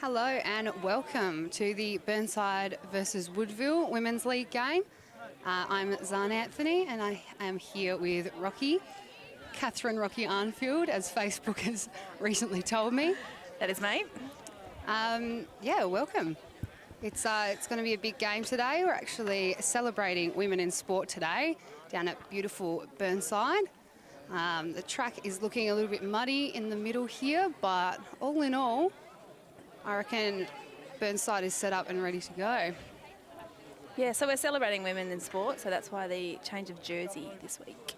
Hello and welcome to the Burnside versus Woodville Women's League game. I'm Zahn Anthony and I am here with Rocky, Catherine Rocky Arnfield, as Facebook has recently told me. That is me. Yeah, welcome. It's going to be a big game today. We're actually celebrating women in sport today down at beautiful Burnside. The track is looking a little bit muddy in the middle here, but all in all, I reckon Burnside is set up and ready to go. Yeah, so we're celebrating women in sport, so that's why the change of jersey this week.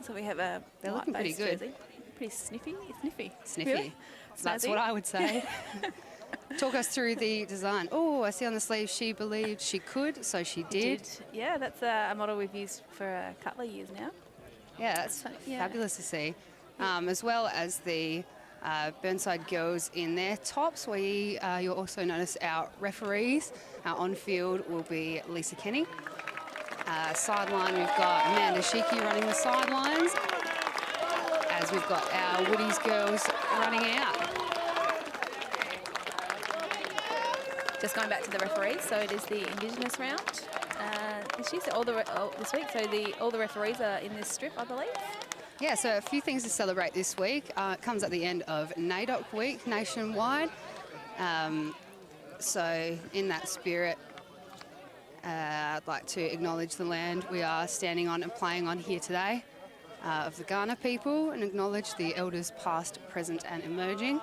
So we have a They're looking pretty good. Jersey. Pretty sniffy. Sniffy. Sniffy. That's what I would say. Talk us through the design. Oh, I see on the sleeve she believed she could, so she did. Yeah, that's a model we've used for a couple of years now. Yeah, that's fabulous to see. As well as the Burnside girls in their tops. You'll also notice our referees. Our on-field will be Lisa Kenny. Sideline, we've got Amanda Sheikey running the sidelines, as we've got our Woodies girls running out. Just going back to the referees, so it is the Indigenous round this week. So all the referees are in this strip, I believe. Yeah, so a few things to celebrate this week. It comes at the end of NAIDOC week nationwide. So in that spirit, I'd like to acknowledge the land we are standing on and playing on here today of the Kaurna people, and acknowledge the elders past, present and emerging.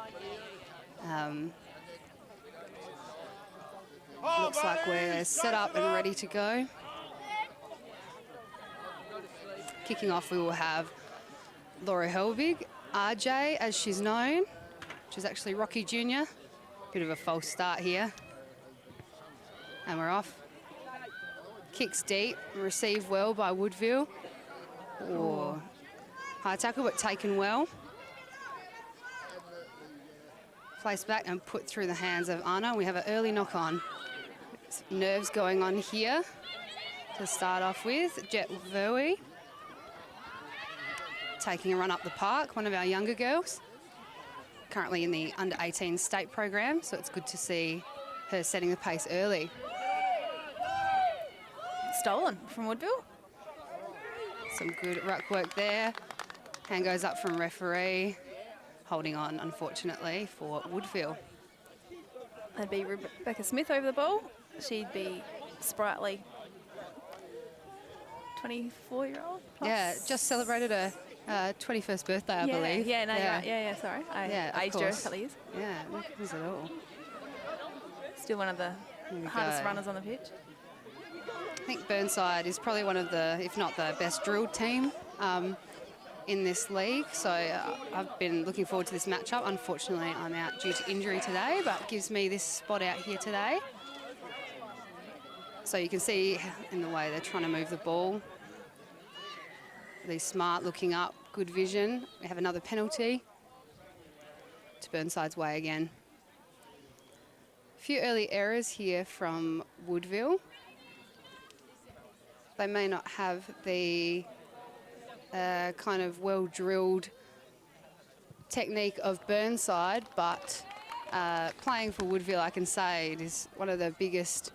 Looks like we're set up and ready to go. Kicking off, we will have Laura Helbig, RJ as she's known, which is actually Rocky Jr. Bit of a false start here. And we're off. Kicks deep, received well by Woodville. Oh, high tackle but taken well. Placed back and put through the hands of Anna. We have an early knock on. Nerves going on here to start off with. Jet Verwey taking a run up the park, one of our younger girls, currently in the under-18 state program, so it's good to see her setting the pace early. Stolen from Woodville. Some good ruck work there. Hand goes up from referee, holding on, unfortunately, for Woodville. That'd be Rebecca Smith over the ball. She'd be sprightly 24-year-old plus. Yeah, just celebrated her 21st birthday, I believe. Yeah, no, you're right. Yeah, sorry. I aged her a couple of years. Yeah, no problems at all. Still one of the hardest runners on the pitch. I think Burnside is probably one of the, if not the best drilled team in this league. So I've been looking forward to this matchup. Unfortunately, I'm out due to injury today, but gives me this spot out here today. So you can see in the way they're trying to move the ball. They're smart, looking up, good vision. We have another penalty to Burnside's way again. A few early errors here from Woodville. They may not have the kind of well-drilled technique of Burnside, but playing for Woodville, I can say, it is one of the biggest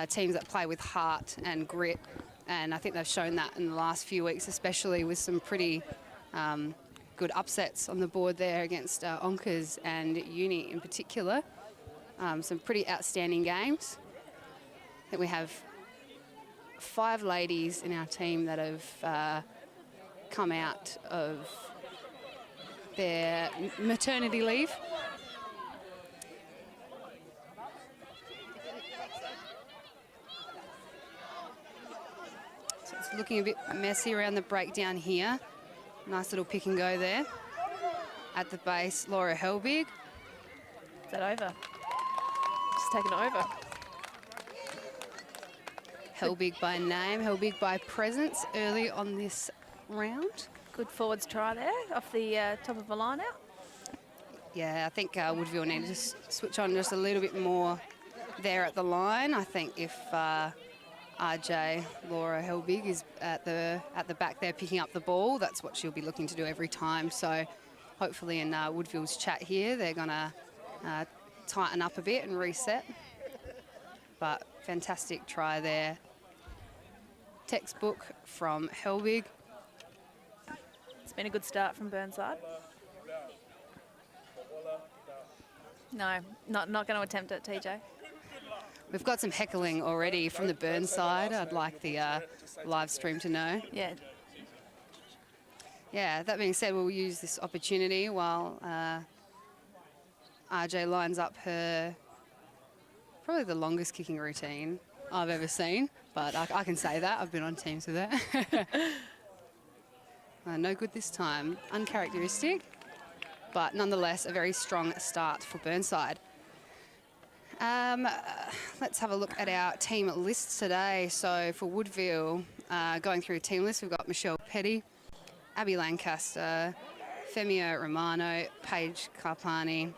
teams that play with heart and grit. And I think they've shown that in the last few weeks, especially with some pretty good upsets on the board there against Onkers and Uni in particular. Some pretty outstanding games. I think we have 5 ladies in our team that have come out of their maternity leave. Looking a bit messy around the breakdown here. Nice little pick and go there. At the base, Laura Helbig. Is that over? Just taken it over. Helbig by name, Helbig by presence early on this round. Good forwards try there off the top of the line out. Yeah, I think Woodville need to switch on just a little bit more there at the line. I think if RJ, Laura Helbig, is at the back there picking up the ball, that's what she'll be looking to do every time. So hopefully in Woodville's chat here, they're going to tighten up a bit and reset. But fantastic try there. Textbook from Helbig. It's been a good start from Burnside. No, not going to attempt it, TJ. We've got some heckling already from the Burnside. I'd like the live stream to know. Yeah. Yeah, that being said, we'll use this opportunity while RJ lines up her, probably the longest kicking routine I've ever seen, but I can say that. I've been on teams with her. No good this time. Uncharacteristic, but nonetheless a very strong start for Burnside. Let's have a look at our team lists today. So for Woodville, going through team list, we've got Michelle Petty, Abby Lancaster, Femia Romano, Paige Carpani,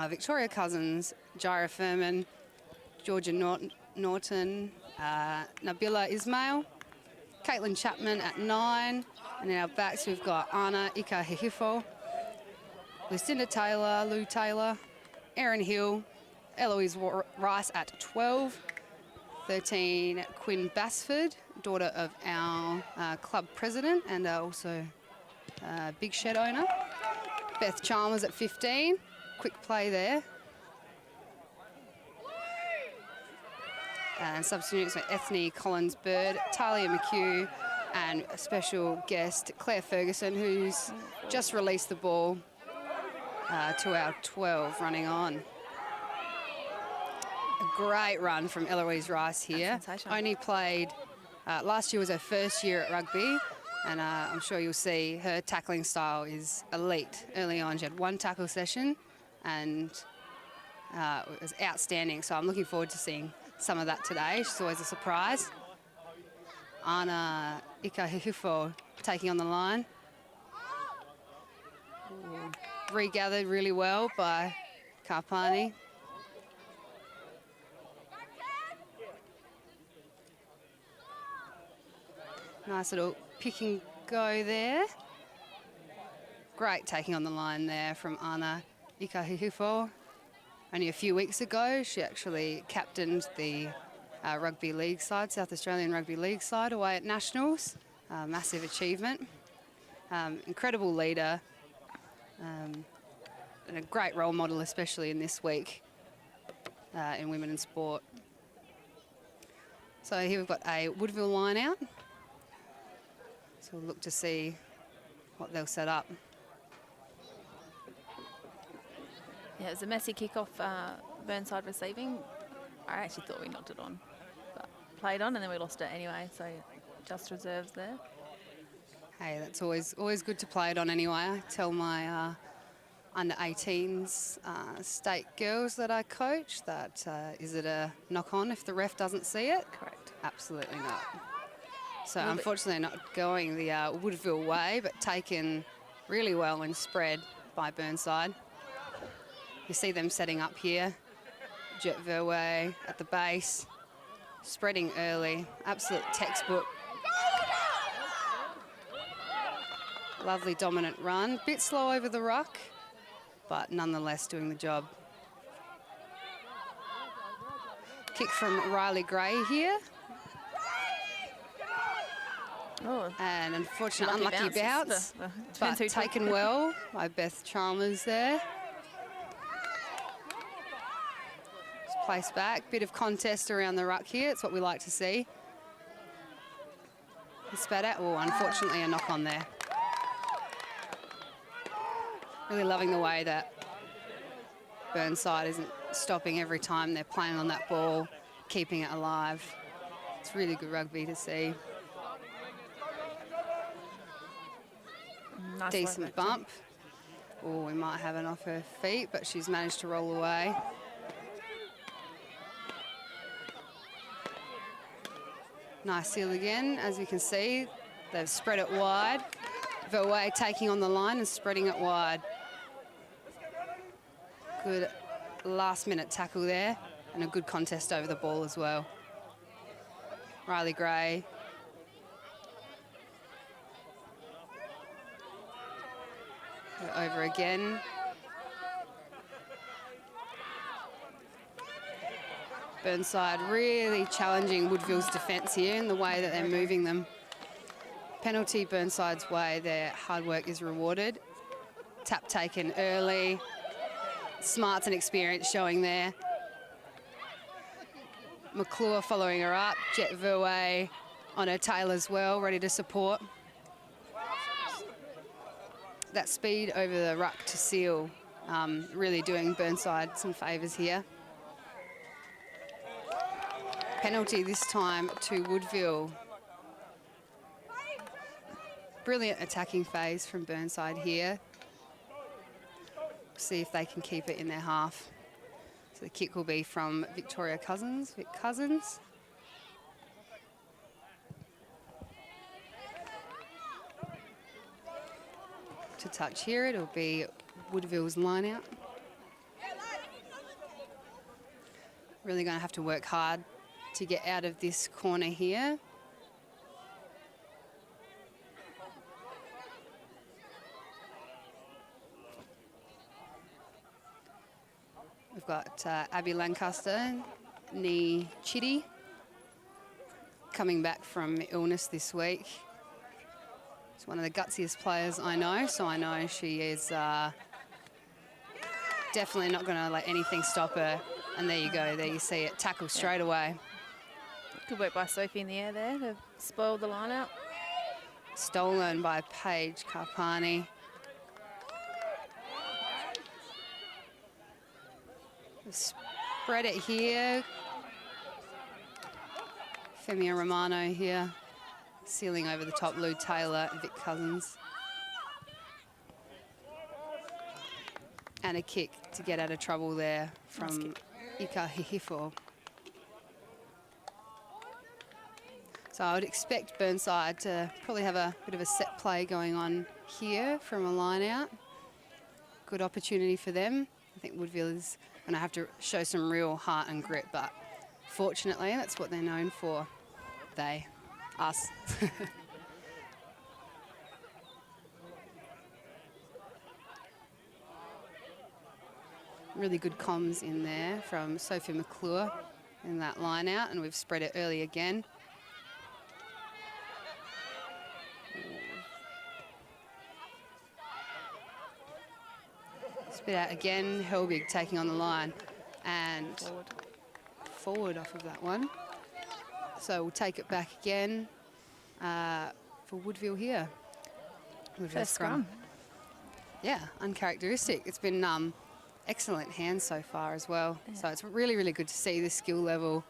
Victoria Cousins, Jaira Furman, Georgia Norton, Nabila Ismail, Caitlin Chapman at 9, and in our backs we've got Anna Ika-Hihifo, Lucinda Taylor, Lou Taylor, Erin Hill, Eloise Rice at 12, 13 Quinn Basford, daughter of our club president and also Big Shed owner. Beth Chalmers at 15, quick play there. And substitutes are Ethne Collins-Bird, Talia McHugh, and a special guest, Claire Ferguson, who's just released the ball to our 12 running on. A great run from Eloise Rice here. Only played, last year was her first year at rugby, and I'm sure you'll see her tackling style is elite. Early on, she had 1 tackle session, and it was outstanding. So I'm looking forward to seeing some of that today. She's always a surprise. Anna Ika-Hihifo taking on the line. Regathered really well by Carpani. Nice little pick and go there. Great taking on the line there from Anna Ika-Hihifo. Only a few weeks ago, she actually captained the rugby league side, South Australian Rugby League side, away at Nationals. Massive achievement. Incredible leader. And a great role model, especially in this week in women in sport. So here we've got a Woodville line out. So we'll look to see what they'll set up. Yeah, it was a messy kickoff, Burnside receiving. I actually thought we knocked it on, but played on and then we lost it anyway, so just reserves there. Hey, that's always good to play it on anyway. I tell my under 18s state girls that I coach that is it a knock on if the ref doesn't see it? Correct. Absolutely not. So unfortunately not going the Woodville way, but taken really well and spread by Burnside. You see them setting up here. Jet Verway at the base, spreading early, absolute textbook. Lovely dominant run, bit slow over the ruck, but nonetheless doing the job. Kick from Riley Gray here. Oh, and unfortunately unlucky bounce, but taken well by Beth Chalmers there. Place back, bit of contest around the ruck here. It's what we like to see. Spat out. Oh, unfortunately a knock on there. Really loving the way that Burnside isn't stopping every time they're playing on that ball, keeping it alive. It's really good rugby to see. Nice decent bump. Oh, we might have it off her feet, but she's managed to roll away. Nice seal again. As you can see, they've spread it wide. Verway taking on the line and spreading it wide. Good last-minute tackle there and a good contest over the ball as well. Riley Gray. Over again. Burnside really challenging Woodville's defence here in the way that they're moving them. Penalty Burnside's way, their hard work is rewarded. Tap taken early. Smarts and experience showing there. McClure following her up. Jet Verway on her tail as well, ready to support. That speed over the ruck to seal, really doing Burnside some favours here. Penalty this time to Woodville. Brilliant attacking phase from Burnside here. See if they can keep it in their half. So the kick will be from Victoria Cousins. Vic Cousins. To touch here, it'll be Woodville's line out. Really going to have to work hard to get out of this corner here. We've got Abby Lancaster, knee Chitty, coming back from illness this week. She's one of the gutsiest players I know, so I know she is definitely not going to let anything stop her. And there you go, there you see it, tackle straight away. Good work by Sophie in the air there to spoil the line out. Stolen by Paige Carpani. Spread it here. Femia Romano here, sealing over the top. Lou Taylor, Vic Cousins. And a kick to get out of trouble there from Ika Hihifo. So I would expect Burnside to probably have a bit of a set play going on here from a line out. Good opportunity for them. I think Woodville is going to have to show some real heart and grit, but fortunately that's what they're known for. They, us. Really good comms in there from Sophie McClure in that line out, and we've spread it early again. Spit out again, Helbig taking on the line and forward off of that one. So we'll take it back again for Woodville here. Woodville First scrum. Yeah, uncharacteristic. It's been excellent hands so far as well. Yeah. So it's really, really good to see the skill level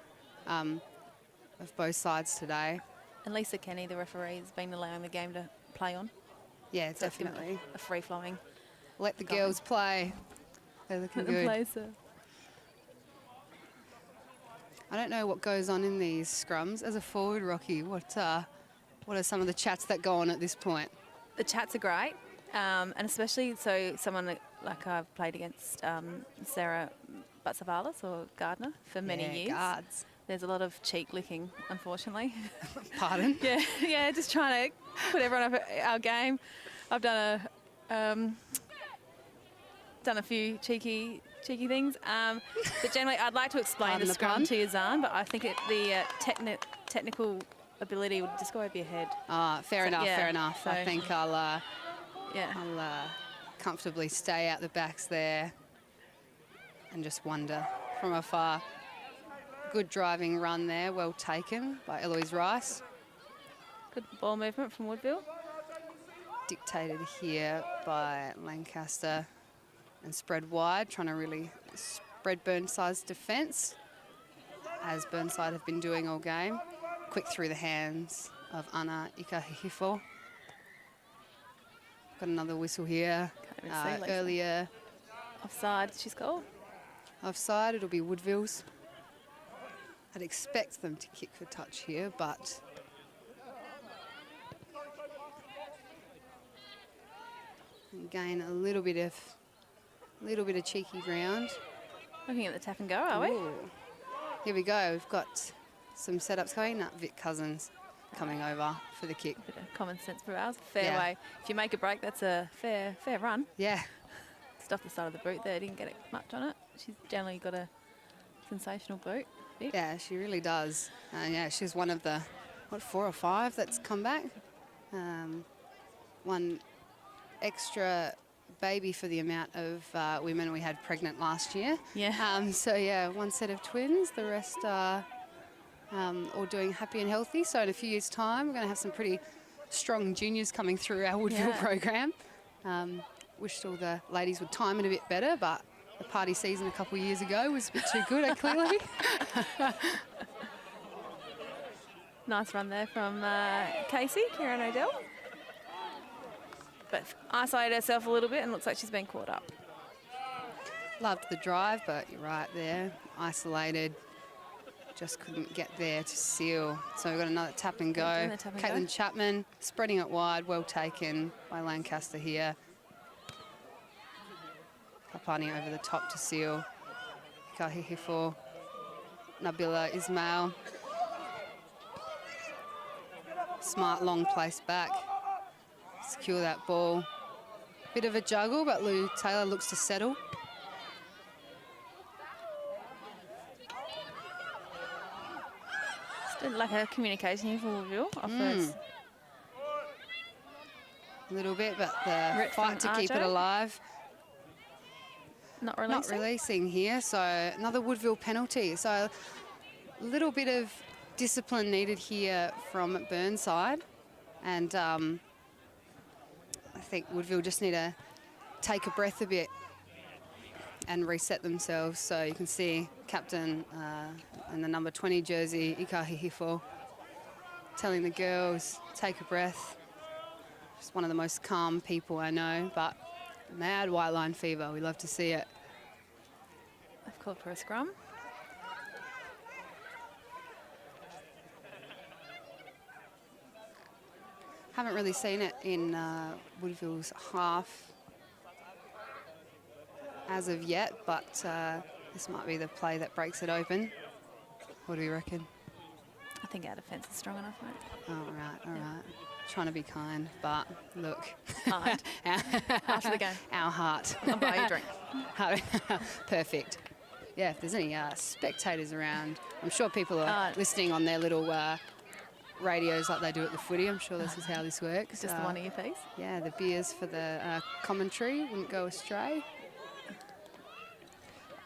of both sides today. And Lisa Kenny, the referee, has been allowing the game to play on. Yeah, so definitely. A free-flowing. Let the girls play. They're looking good. I don't know what goes on in these scrums. As a forward, Rocky, what are some of the chats that go on at this point? The chats are great, and especially so someone like I've played against Sarah Batsavalis or Gardner for many years. Guards. There's a lot of cheek licking, unfortunately. Pardon? yeah, just trying to put everyone up at our game. I've done a few cheeky things. But generally, I'd like to explain the scrum to Yazan, but I think the technical ability would just go over your head. Fair enough. So I think I'll comfortably stay out the backs there and just wonder from afar. Good driving run there, well taken by Eloise Rice. Good ball movement from Woodville. Dictated here by Lancaster and spread wide, trying to really spread Burnside's defence, as Burnside have been doing all game. Quick through the hands of Anna Ikahihifo. Got another whistle here. Earlier. Offside, she's called. Offside, it'll be Woodville's. I'd expect them to kick for touch here, but gain a little bit of cheeky ground. Looking at the tap and go, are we? Here we go. We've got some setups going. Vic Cousins coming over for the kick. Bit of common sense for ours. Fairway. If you make a break, that's a fair run. Yeah. Just off the side of the boot there. Didn't get it much on it. She's generally got a sensational boot. bit. Yeah, she really does. Yeah, she's one of the, 4 or 5 that's come back. One extra baby for the amount of women we had pregnant last year. Yeah. So, yeah, 1 set of twins. The rest are all doing happy and healthy. So in a few years' time, we're going to have some pretty strong juniors coming through our Woodville program. Wished all the ladies would time it a bit better, but the party season a couple of years ago was a bit too good, clearly. Nice run there from Casey, Kieran O'Dell. But isolated herself a little bit and looks like she's been caught up. Loved the drive, but you're right there. Isolated. Just couldn't get there to seal. So we've got another tap and go. Caitlin Chapman spreading it wide. Well taken by Lancaster here. Papani over the top to seal. Kahihi for Nabila Ismail. Smart long place back. Secure that ball. Bit of a juggle, but Lou Taylor looks to settle. Didn't like her communication here for Woodville off first. A little bit, but the fight to keep it alive. Not releasing. Not releasing here, so another Woodville penalty. So a little bit of discipline needed here from Burnside. And I think Woodville just need to take a breath a bit and reset themselves. So you can see captain in the number 20 jersey, Ika Hihifo, telling the girls, take a breath. Just one of the most calm people I know, but mad white line fever. We love to see it. They've called for a scrum. Haven't really seen it in Woodville's half as of yet, but this might be the play that breaks it open. What do you reckon? I think our defence is strong enough, mate. All right. Trying to be kind, but look. Kind. After the game. Our heart. I'll buy you a drink. Perfect. Yeah, if there's any spectators around, I'm sure people are listening on their little radios like they do at the footy. I'm sure this is how this works. Just the one earpiece? Yeah, the beers for the commentary wouldn't go astray.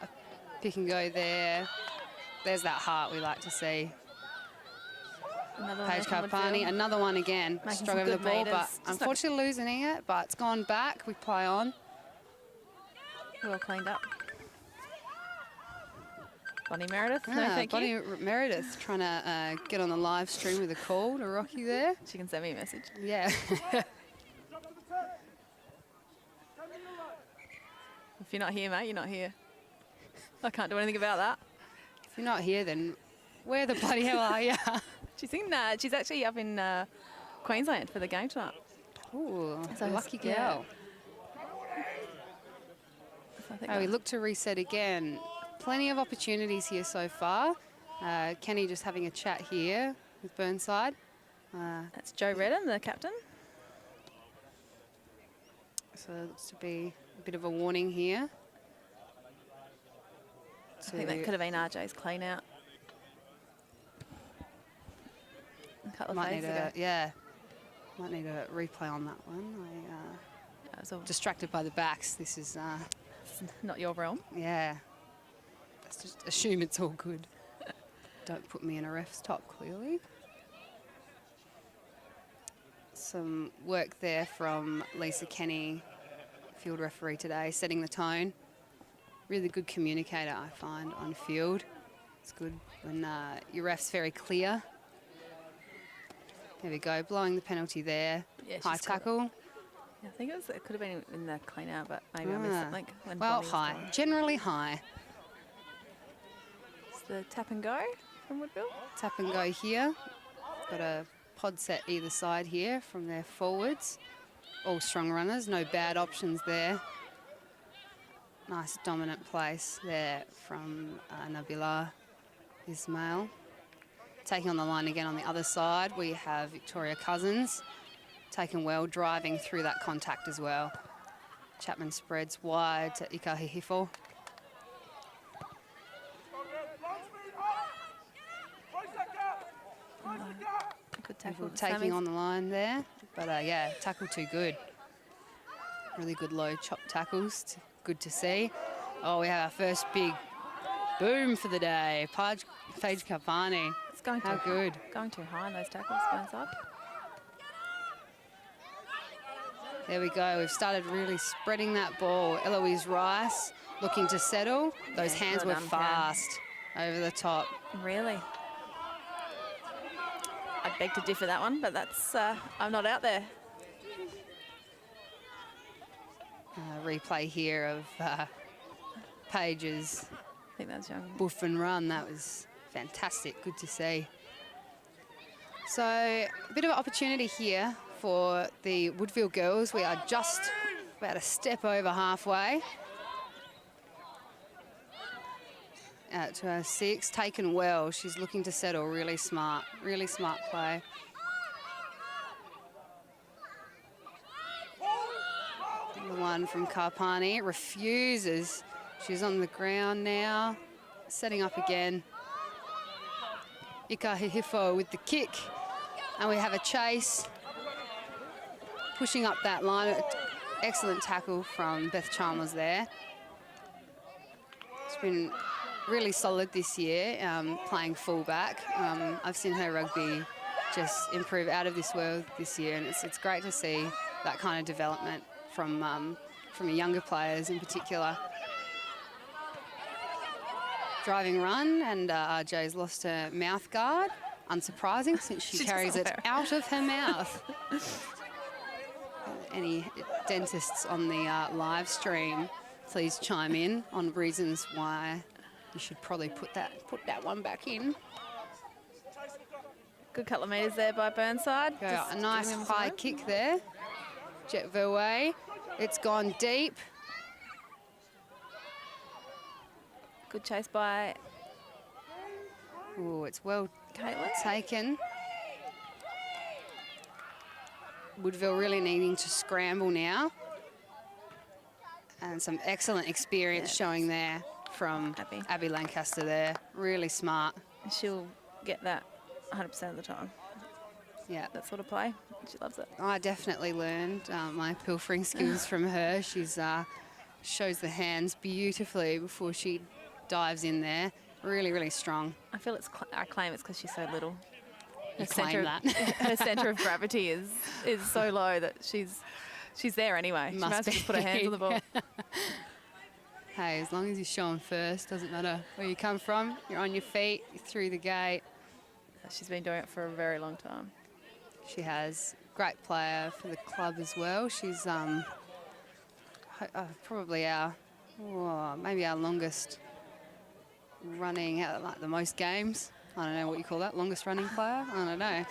A pick and go there. There's that heart we like to see. Another Paige Karpani, another one again. Strong over the ball, but unfortunately losing it, but it's gone back. We play on. Well cleaned up. Bonnie Meredith, no thank Bonnie you. Meredith trying to get on the live stream with a call to Rocky there. She can send me a message. Yeah. If you're not here, mate, you're not here. I can't do anything about that. If you're not here, then where the bloody hell are you? She's actually up in Queensland for the game tonight. Ooh, So lucky girl. yeah. So I think We look to reset again. Plenty of opportunities here so far. Kenny just having a chat here with Burnside. that's Joe Redden, the captain. So it looks to be a bit of a warning here. I think that could have been RJ's clean out. A couple of days ago. Yeah. Might need a replay on that one. I was all Distracted by the backs. This is, not your realm. yeah. Let's just assume it's all good. Don't put me in a ref's top, clearly. Some work there from Lisa Kenny, field referee today, setting the tone. Really good communicator, I find, on field. It's good when your ref's very clear. There we go, blowing the penalty there. Yeah, High tackle. Yeah, I think it could have been in the clean out, but maybe I missed something. When Well, Bonnie was high. gone. Generally high. It's the tap and go from Woodville. Tap and go here. Got a pod set either side here from their forwards. All strong runners, no bad options there. Nice dominant place there from Nabila Ismail. Taking on the line again on the other side, we have Victoria Cousins. Taken well, driving through that contact as well. Chapman spreads wide to Ika Hihifo. tackle. Taking on the line there. But, yeah, tackle too good. Really good low chop tackles. Good to see. Oh, we have our first big boom for the day. Paige Carpani. It's going How too good. Going too high in those tackles, Burnside. There we go. We've started really spreading that ball. Eloise Rice looking to settle. Those hands well were done, fast over the top. Really? I'd beg to differ that one, but that's I'm not out there. Replay here of Paige's I think that's young. boof and run. That was fantastic. Good to see. So a bit of an opportunity here for the Woodville girls. We are just about a step over halfway. Out to our 6, taken well. She's looking to settle. Really smart play. The one from Carpani refuses. She's on the ground now, setting up again. Ika Hihifo with the kick, and we have a chase. Pushing up that line. Excellent tackle from Beth Chalmers there. It's been really solid this year, playing fullback. I've seen her rugby just improve out of this world this year, and it's great to see that kind of development from younger players in particular. Driving run, and RJ's lost her mouth guard. Unsurprising, since she carries it out of her mouth. Any dentists on the live stream, please chime in on reasons why you should probably put that one back in. Good couple of metres there by Burnside. A nice high kick there. Jet Verway. It's gone deep. Good chase by Oh, it's well Caitlin. taken. Woodville really needing to scramble now. And some excellent experience showing there from Abby Lancaster there. Really smart. She'll get that 100% of the time. Yeah. That sort of play. She loves it. I definitely learned my pilfering skills from her. She's shows the hands beautifully before she dives in there. Really, really strong. I feel I claim it's because she's so little. You claim that. Her centre of gravity is so low that she's there anyway. She must just put her hands on the ball. Hey, as long as you're showing first, doesn't matter where you come from. You're on your feet, you're through the gate. She's been doing it for a very long time. She has. Great player for the club as well. She's probably maybe our longest running, like the most games. I don't know what you call that, longest running player? I don't know.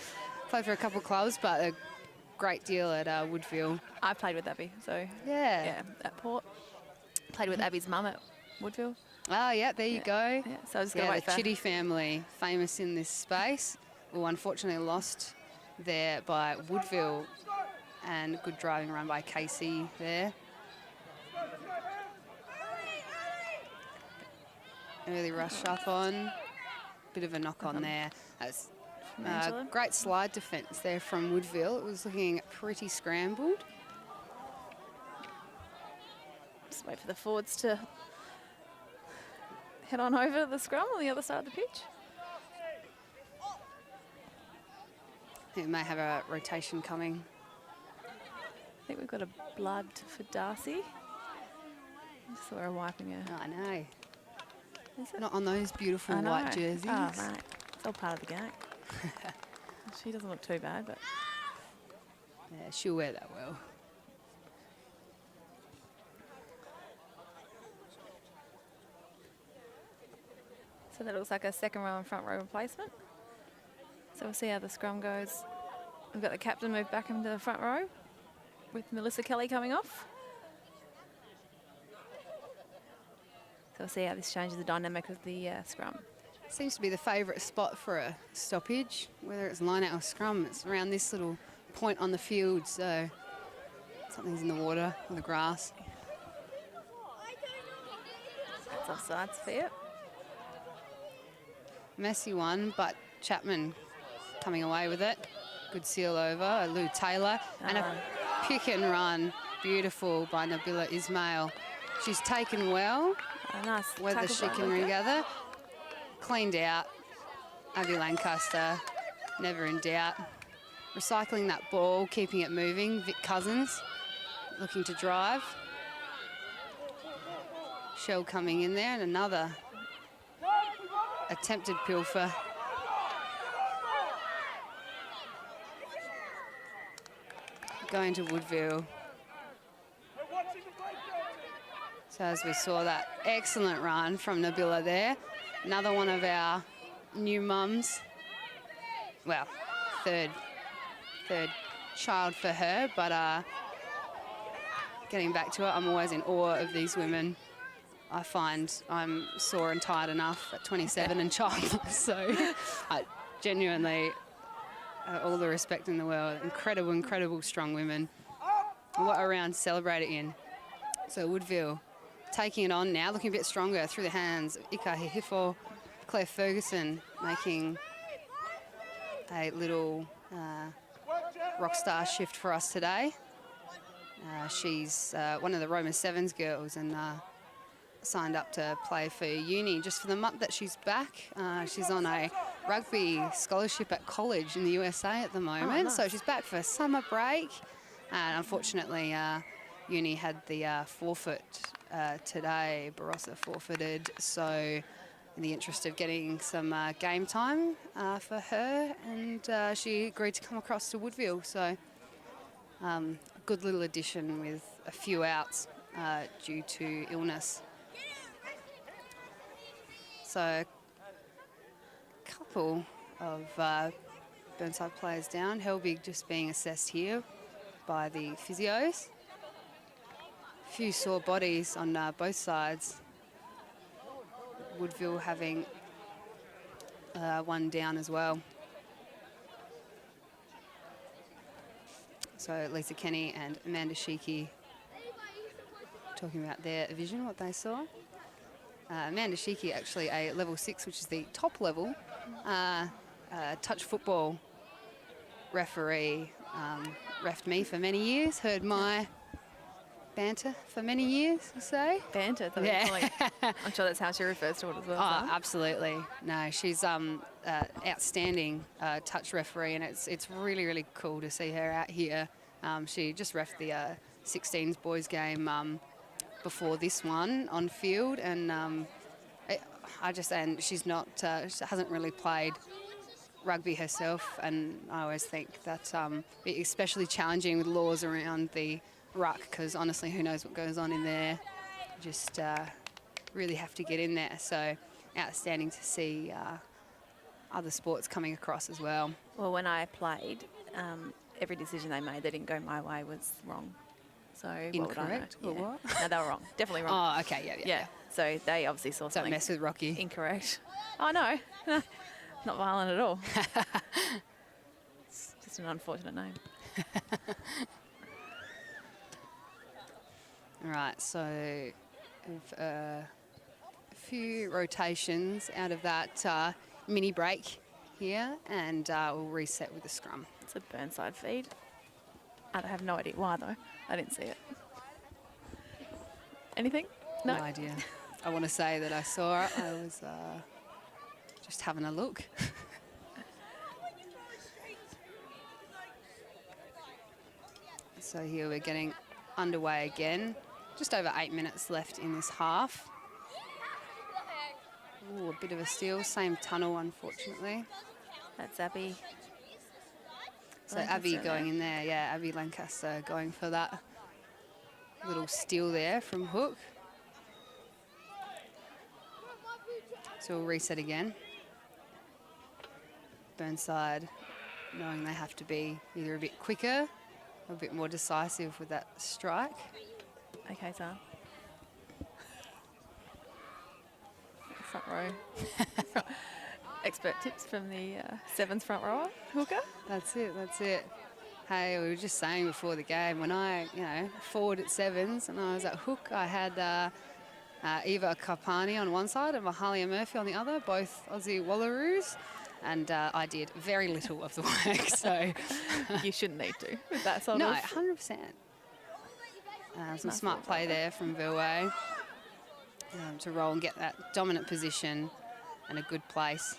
Played for a couple of clubs, but a great deal at Woodville. I played with Abby, so yeah, at Port. Played with Abby's mum at Woodville. Oh, yeah, there you go. Yeah, so I was going to wait the Chitty family, famous in this space. Well, unfortunately lost there by Woodville, and good driving run by Casey there. Early rush up on. Bit of a knock on there. That's great slide defence there from Woodville. It was looking pretty scrambled. Just wait for the forwards to head on over the scrum on the other side of the pitch. I think we may have a rotation coming. I think we've got a blood for Darcy. Just saw her wiping her. I know. Is it? Not on those beautiful white jerseys. Oh, right. It's all part of the game. She doesn't look too bad, but... Yeah, she'll wear that well. So that looks like a second row and front row replacement. So we'll see how the scrum goes. We've got the captain moved back into the front row with Melissa Kelly coming off. So we'll see how this changes the dynamic of the scrum. Seems to be the favourite spot for a stoppage, whether it's line out or scrum. It's around this little point on the field, so something's in the water or the grass. That's offside, fair. Messy one, but Chapman coming away with it. Good seal over, Lou Taylor. And a pick and run, beautiful by Nabila Ismail. She's taken well, Nice whether tackle she by can Luca. regather. Cleaned out, Abby Lancaster, never in doubt. Recycling that ball, keeping it moving. Vic Cousins looking to drive. Shell coming in there, and another attempted pilfer. Going to Woodville. So as we saw that excellent run from Nabila there, another one of our new mums. Well, third child for her, but getting back to it, I'm always in awe of these women. I find I'm sore and tired enough at 27 and childless, so I genuinely, all the respect in the world. Incredible, incredible strong women. What a round to celebrate it in. So Woodville taking it on now, looking a bit stronger through the hands of Ika Hihifo. Claire Ferguson making a little rock star shift for us today. She's one of the Roma Sevens girls and signed up to play for uni just for the month that she's back. She's on a rugby scholarship at college in the USA at the moment. Nice. So she's back for summer break. And unfortunately, uni had the forfeit today. Barossa forfeited. So in the interest of getting some game time for her, and she agreed to come across to Woodville. So a good little addition with a few outs due to illness. So a couple of Burnside players down. Helbig just being assessed here by the physios. A few sore bodies on both sides. Woodville having one down as well. So Lisa Kenny and Amanda Sheikey talking about their vision, what they saw. Amanda Sheikey actually a level 6, which is the top level touch football referee. Refed me for many years, heard my banter for many years, I say. Banter, Yeah. I'm sure that's how she refers to it as well. Oh, absolutely. No, she's outstanding touch referee, and it's really, really cool to see her out here. She just reffed the 16s boys game before this one on field, and and she's not, she hasn't really played rugby herself, and I always think that it's especially challenging with laws around the ruck, because honestly, who knows what goes on in there. Just really have to get in there. So outstanding to see other sports coming across as well. Well, when I played, every decision they made that didn't go my way was wrong. So Incorrect? Well, Or what? No, they were wrong. Definitely wrong. Oh, okay, yeah. So they obviously saw Don't something mess with Rocky. incorrect. Oh, no. Not violent at all. It's just an unfortunate name. All right, so a few rotations out of that mini break here, and we'll reset with the scrum. It's a Burnside feed. I have no idea why, though. I didn't see it. Anything? No idea. I want to say that I saw it. I was just having a look. So here we're getting underway again. Just over 8 minutes left in this half. Ooh, a bit of a steal. Same tunnel, unfortunately. That's Abby. So Abby going in there. Yeah, Abby Lancaster going for that little steal there from Hook. So we'll reset again. Burnside knowing they have to be either a bit quicker or a bit more decisive with that strike. Okay, so front row. Expert tips from the Sevens front rower, Hooker. That's it, that's it. Hey, we were just saying before the game, when I, forward at Sevens and I was at Hook, I had Eva Kapani on one side and Mahalia Murphy on the other, both Aussie Wallaroos. and I did very little of the work, so... you shouldn't need to with that sort no, of... 100%. Some smart play there from Vilway to roll and get that dominant position and a good place.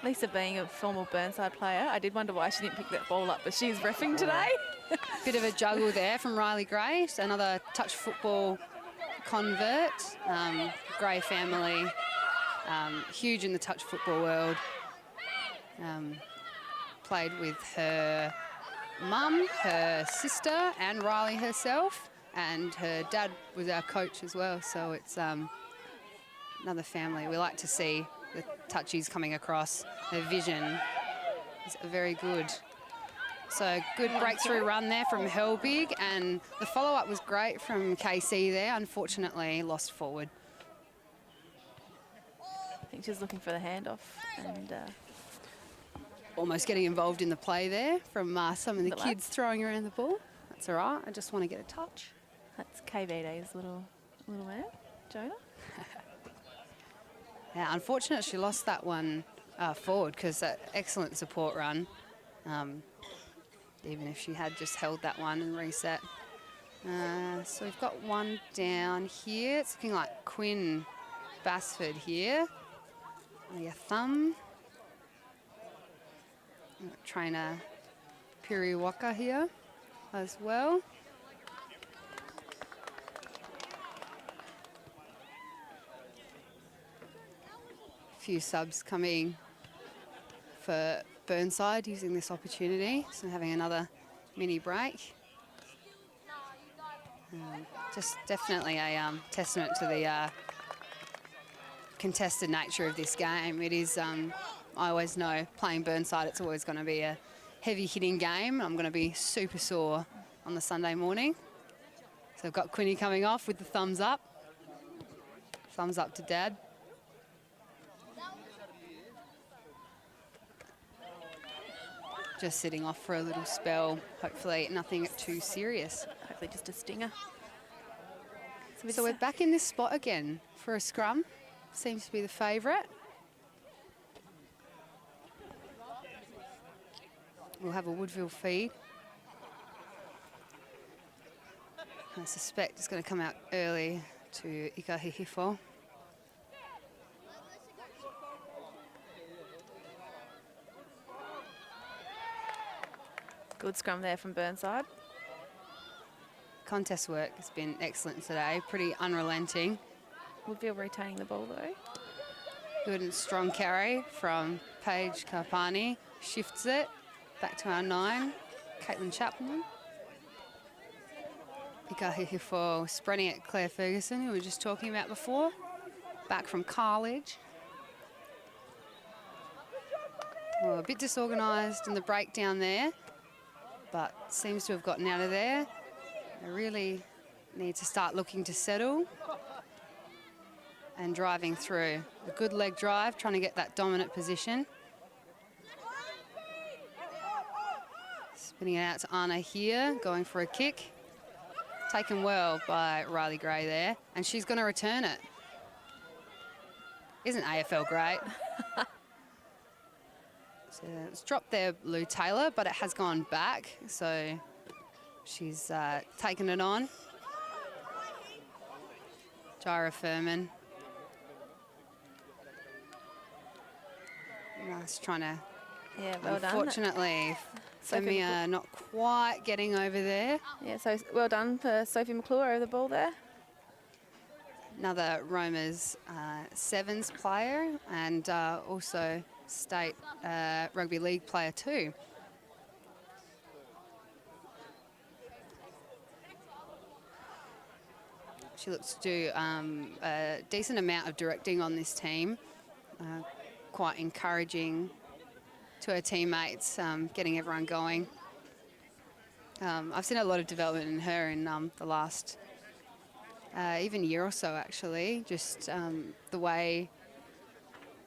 Lisa being a former Burnside player, I did wonder why she didn't pick that ball up, but she's reffing today. Bit of a juggle there from Riley Gray, so another touch football convert. Gray family, huge in the touch football world. Played with her mum, her sister, and Riley herself, and her dad was our coach as well, so it's another family. We like to see the touchies coming across. Her vision is very good. So good breakthrough run there from Helbig, and the follow-up was great from KC there. Unfortunately, lost forward. I think she's looking for the handoff, and almost getting involved in the play there from some of the kids throwing around the ball. That's all right. I just want to get a touch. That's KVD's little man, Jonah. Yeah, unfortunate she lost that one forward, because that excellent support run. Even if she had just held that one and reset. So we've got one down here. It's looking like Quinn Basford here. Your thumb. Trainer Piriwaka here as well. A few subs coming for Burnside using this opportunity, so having another mini break. Just definitely a testament to the contested nature of this game. It is, I always know, playing Burnside, it's always going to be a heavy hitting game. I'm going to be super sore on the Sunday morning. So I've got Quinny coming off with the thumbs up. Thumbs up to Dad. Just sitting off for a little spell. Hopefully nothing too serious. Hopefully just a stinger. So we're back in this spot again for a scrum. Seems to be the favourite. We'll have a Woodville feed. I suspect it's going to come out early to Ikahihifo. Good scrum there from Burnside. Contest work has been excellent today, pretty unrelenting. Woodville retaining the ball though. Good and strong carry from Paige Karpani. Shifts it back to our 9, Caitlin Chapman. Ikahihifo spreading it, Claire Ferguson, who we were just talking about before. Back from college. Well, a bit disorganised in the breakdown there, but seems to have gotten out of there. They really need to start looking to settle and driving through. A good leg drive, trying to get that dominant position. Spinning it out to Anna here, going for a kick. Taken well by Riley Gray there, and she's going to return it. Isn't AFL great? So it's dropped there, Lou Taylor, but it has gone back, so she's taken it on. Jira Furman. Nice, trying to... Yeah, well done. Unfortunately, Femia not quite getting over there. Yeah, so well done for Sophie McClure over the ball there. Another Roma's sevens player, and also state rugby league player too. She looks to do a decent amount of directing on this team, quite encouraging to her teammates, getting everyone going. I've seen a lot of development in her in the last even year or so, actually. Just the way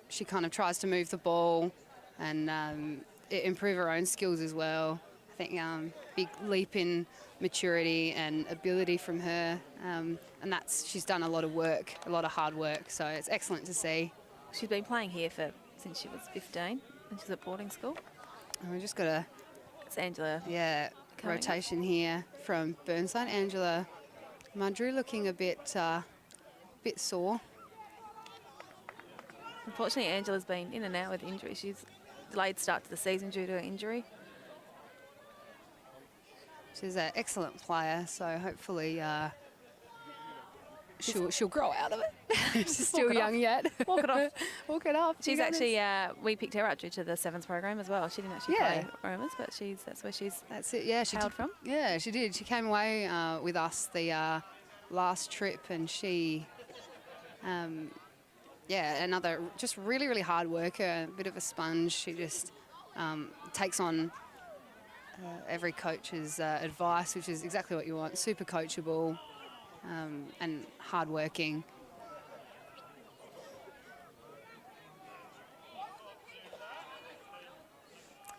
she kind of tries to move the ball and improve her own skills as well. I think big leap in maturity and ability from her, and she's done a lot of work, a lot of hard work, so it's excellent to see. She's been playing here for since she was 15 and she's at boarding school. And we just got a It's Angela. coming rotation here from Burnside. Angela Mudrew looking a bit sore. Unfortunately, Angela's been in and out with injury. She's delayed start to the season due to injury. She's an excellent player, so hopefully she'll grow out of it. She's still young yet. Walk it off. Walk it off. She's actually, we picked her up due to the Sevens program as well. She didn't actually play Romans, but that's where she's hailed from. Yeah, she did. She came away with us the last trip, and she, another just really, really hard worker, a bit of a sponge. She just takes on every coach's advice, which is exactly what you want. Super coachable and hardworking.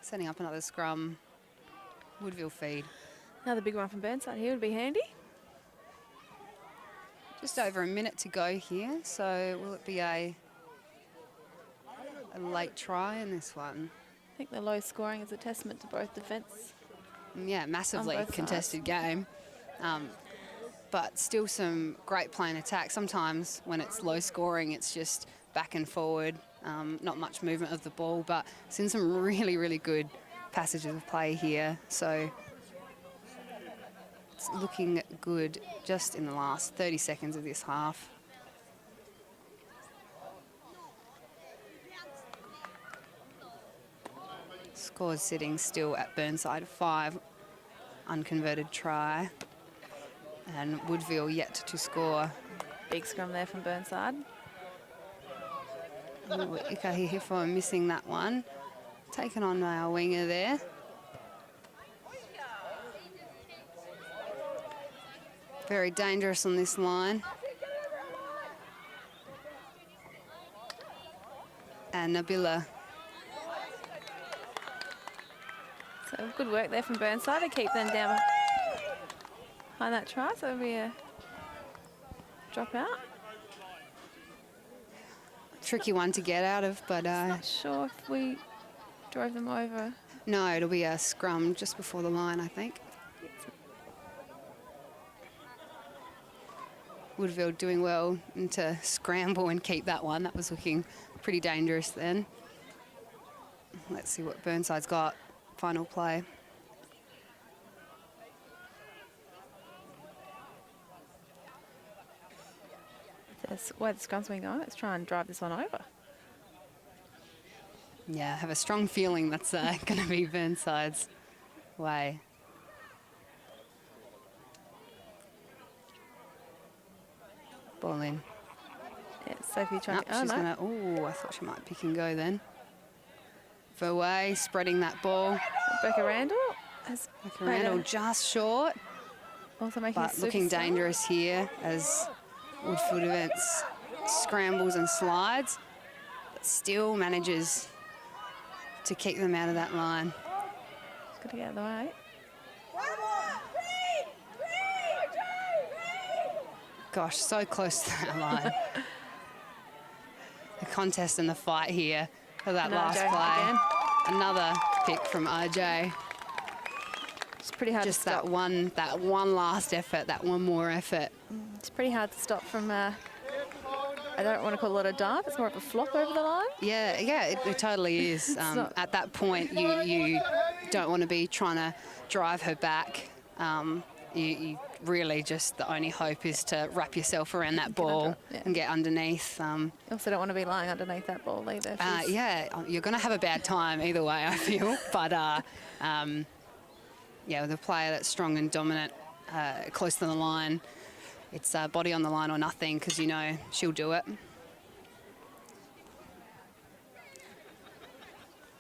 Setting up another scrum. Woodville feed. Another big one from Burnside here would be handy. Just over a minute to go here, so will it be a late try in this one? I think the low scoring is a testament to both defence. Yeah, massively contested game. But still some great play and attack. Sometimes when it's low scoring, it's just back and forward, not much movement of the ball, but seen some really, really good passages of play here. So it's looking good just in the last 30 seconds of this half. Scores sitting still at Burnside 5, unconverted try. And Woodville yet to score. Big scrum there from Burnside. Ikahihifoa missing that one. Taken on by our winger there. Very dangerous on this line. And Nabila. So good work there from Burnside to keep them down behind that try. So it'll be a drop out. Tricky one to get out of, but not sure if we drove them over. No, it'll be a scrum just before the line, I think. Woodville doing well and to scramble and keep that one. That was looking pretty dangerous then. Let's see what Burnside's got. Final play. That's where the scrum's been going. Let's try and drive this one over. Yeah, I have a strong feeling that's going to be Burnside's way. Ball in. Yeah, Sophie trying to... she's going to... Oh, I thought she might pick and go then. Verway spreading that ball. Becca Randall. Randall just short. Also making but looking dangerous here as Woodfield Events scrambles and slides, but still manages to keep them out of that line. Got to get out of the way. Gosh, so close to that line. The contest and the fight here for that last play. Again. Another pick from RJ. It's pretty hard just to stop. that one last effort, that one more effort. It's pretty hard to stop from, I don't want to call it a dive, it's more of a flop over the line. Yeah, it totally is. At that point, you don't want to be trying to drive her back. You really just, the only hope is to wrap yourself around that ball and get underneath. You also don't want to be lying underneath that ball either. Yeah, you're going to have a bad time either way, I feel. But, yeah, with a player that's strong and dominant, close to the line, it's body on the line or nothing because you know she'll do it.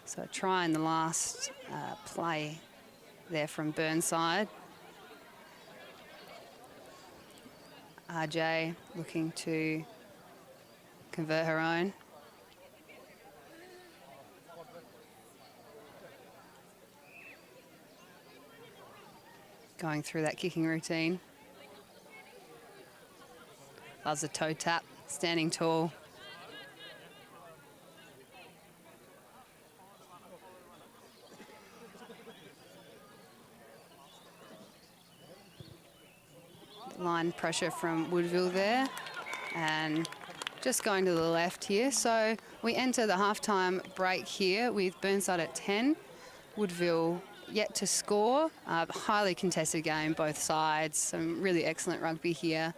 So try in the last play there from Burnside. RJ looking to convert her own. Going through that kicking routine. Loves a toe tap, standing tall. line pressure from Woodville there. And just going to the left here. So we enter the halftime break here with Burnside at 10. Woodville yet to score. Highly contested game, both sides. Some really excellent rugby here.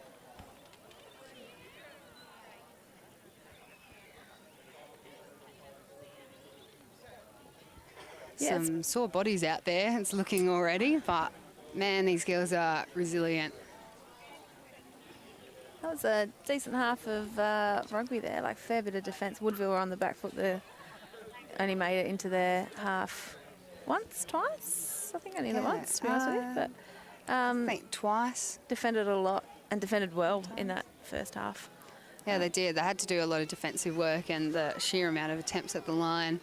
Some sore bodies out there, it's looking already, but man, these girls are resilient. That was a decent half of rugby there, like fair bit of defence. Woodville were on the back foot there. Only made it into their half once, twice? I think only once, to be honest with you. But I think twice. Defended a lot and defended well in that first half. Yeah, they did. They had to do a lot of defensive work, and the sheer amount of attempts at the line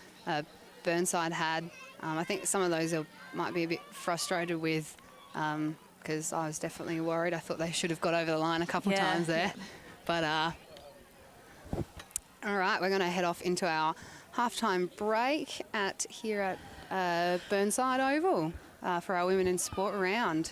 Burnside had. I think some of those might be a bit frustrated with, because I was definitely worried. I thought they should have got over the line a couple times there. Yeah. But, all right, we're going to head off into our halftime break here at Burnside Oval for our Women in Sport round.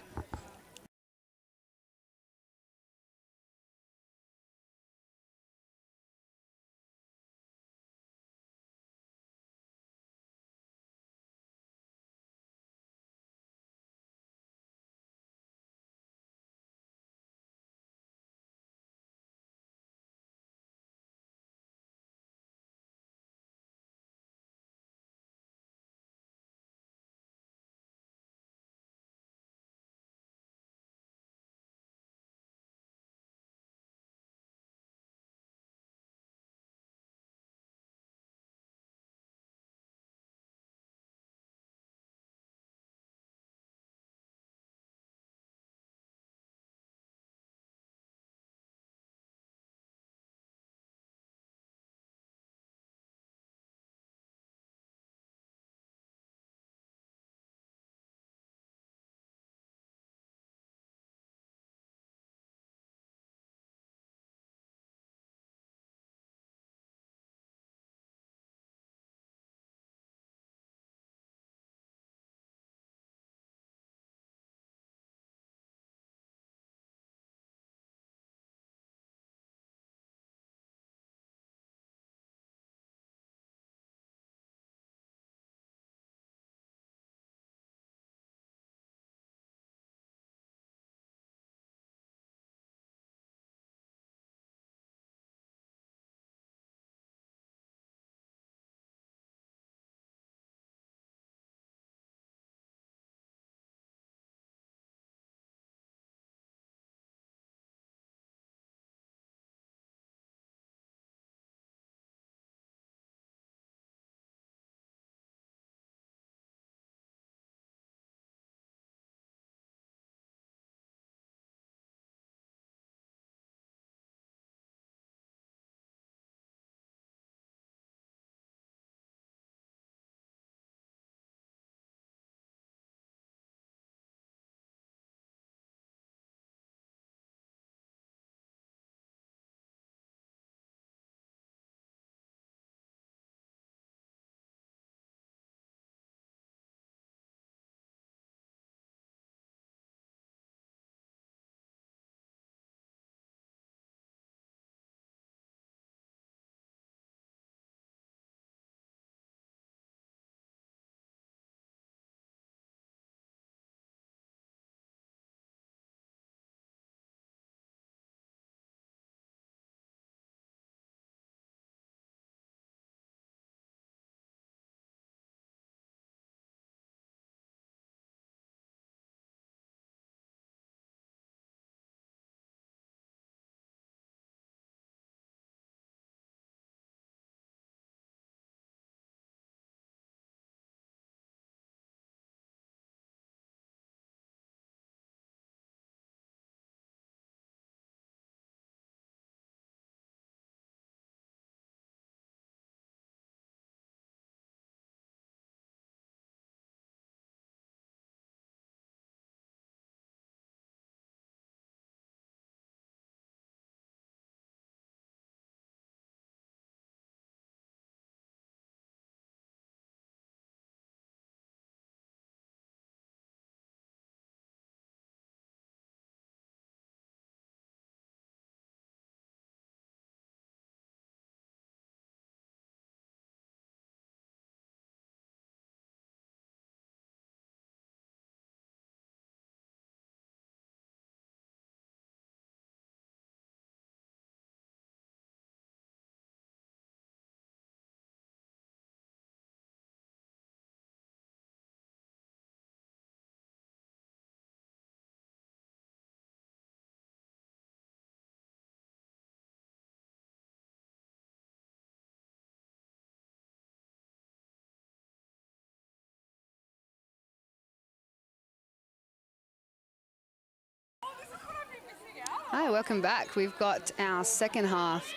Hi, welcome back. We've got our second half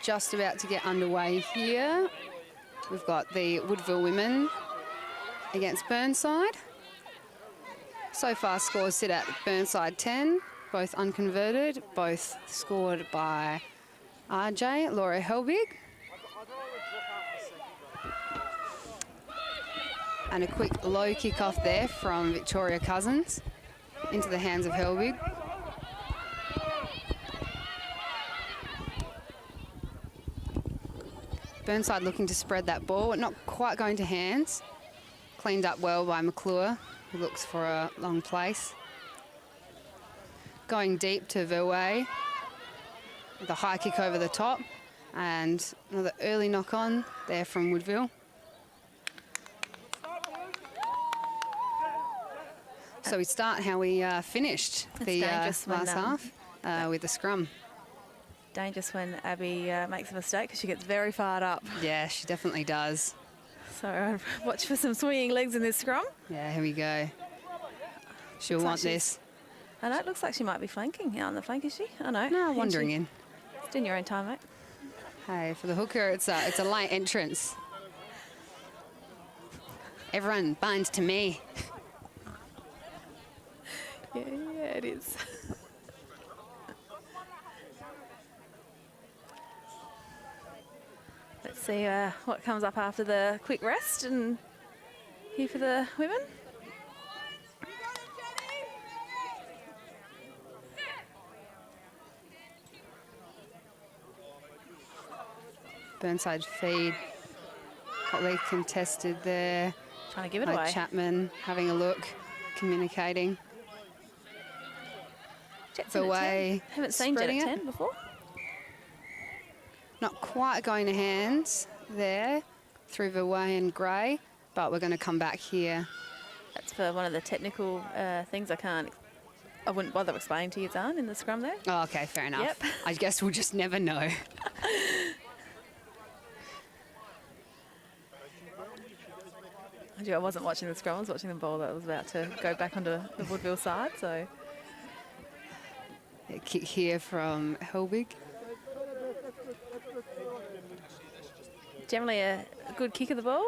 just about to get underway here. We've got the Woodville women against Burnside. So far, scores sit at Burnside 10, both unconverted, both scored by RJ, Laura Helbig. And a quick low kick-off there from Victoria Cousins into the hands of Helbig. Burnside looking to spread that ball, not quite going to hands. Cleaned up well by McClure, who looks for a long place. Going deep to Verway with a high kick over the top, and another early knock on there from Woodville. So we start how we finished the last half with the scrum. Dangerous when Abby makes a mistake because she gets very fired up. Yeah, she definitely does. So watch for some swinging legs in this scrum. Yeah, here we go. She'll want this. I know, it looks like she might be flanking. Out on the flank, is she? I know. No, wandering in. It's in your own time, mate. Hey, for the hooker, it's a late entrance. Everyone binds to me. Yeah, it is. Let's see what comes up after the quick rest and here for the women. Burnside feed. Hotly contested there. Trying to give it by away. Chapman having a look, communicating. Jetson Away. Haven't seen Jet at 10 before. Not quite going to hands there through Verway and Gray, but we're going to come back here. That's for one of the technical things I wouldn't bother explaining to you, Zan, in the scrum there. Oh, okay, fair enough. Yep. I guess we'll just never know. I wasn't watching the scrum, I was watching the ball that was about to go back onto the Woodville side, so. A kick here from Helbig. Generally a good kick of the ball,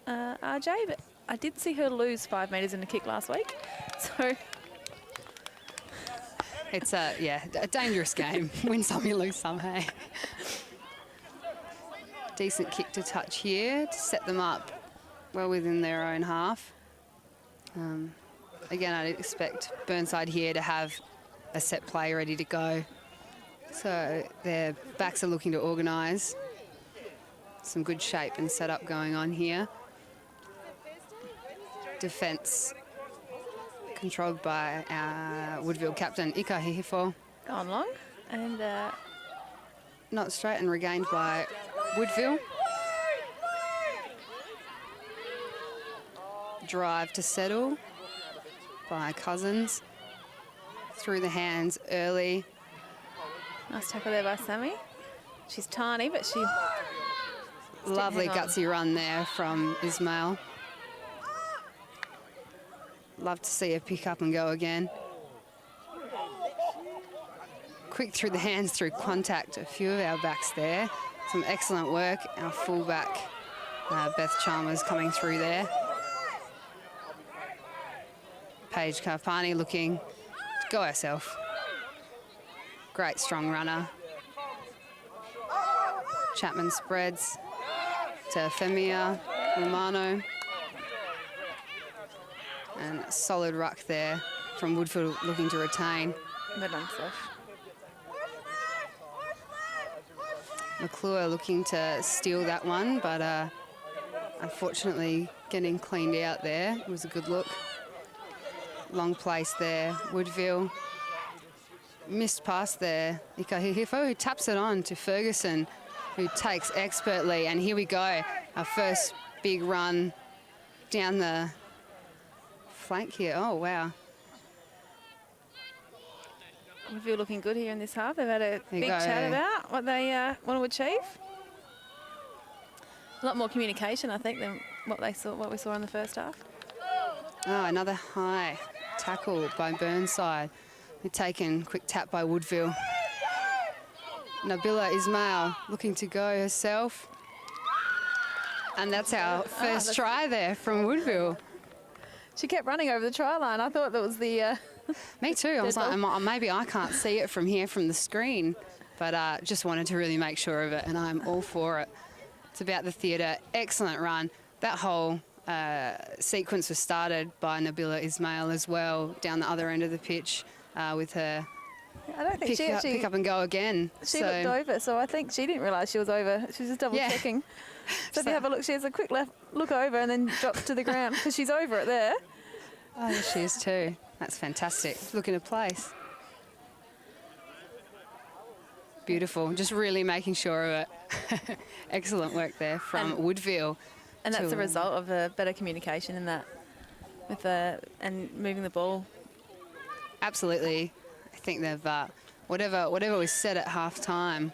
RJ, but I did see her lose 5 metres in the kick last week, so. It's a dangerous game. Win some, you lose some, hey. Decent kick to touch here to set them up well within their own half. Again, I'd expect Burnside here to have a set play ready to go. So their backs are looking to organise. Some good shape and setup going on here. Defence controlled by our Woodville captain, Ika Hihifo. Gone long and Not straight and regained by Woodville. Drive to settle by Cousins. Through the hands early. nice tackle there by Sammy. She's tiny, but she. Lovely gutsy run there from Ismail. Love to see her pick up and go again. Quick through the hands, through contact. A few of our backs there. Some excellent work. Our fullback, Beth Chalmers, coming through there. Paige Karpani looking to go herself. Great strong runner. Chapman spreads to Femia Romano. And solid ruck there from Woodville looking to retain. But unsafe. McClure looking to steal that one, but unfortunately getting cleaned out there. It was a good look. Long place there. Woodville. Missed pass there. Ikahihifo, who taps it on to Ferguson, who takes expertly. And here we go. Our first big run down the flank here. Oh, wow. Woodville looking good here in this half. They've had a big go. chat about what they want to achieve. A lot more communication, I think, than what we saw in the first half. Oh, another high tackle by Burnside. Taken, quick tap by Woodville. Nabila Ismail looking to go herself. And that's our first try there from Woodville. She kept running over the try line. I thought that was the... Me too. I was like, maybe I can't see it from here from the screen, but just wanted to really make sure of it, and I'm all for it. It's about the theatre. Excellent run. That whole sequence was started by Nabila Ismail as well, down the other end of the pitch with her I don't think pick up and go again. She looked over, so I think she didn't realise she was over. She was just double checking. So if you have a look, she has a quick left look over and then drops to the ground because she's over it there. Oh, yes, she is too. That's fantastic. Look into place. Beautiful. Just really making sure of it. Excellent work there from Woodville. And that's a result of the better communication in that, with and moving the ball. Absolutely. I think they've whatever was said at half time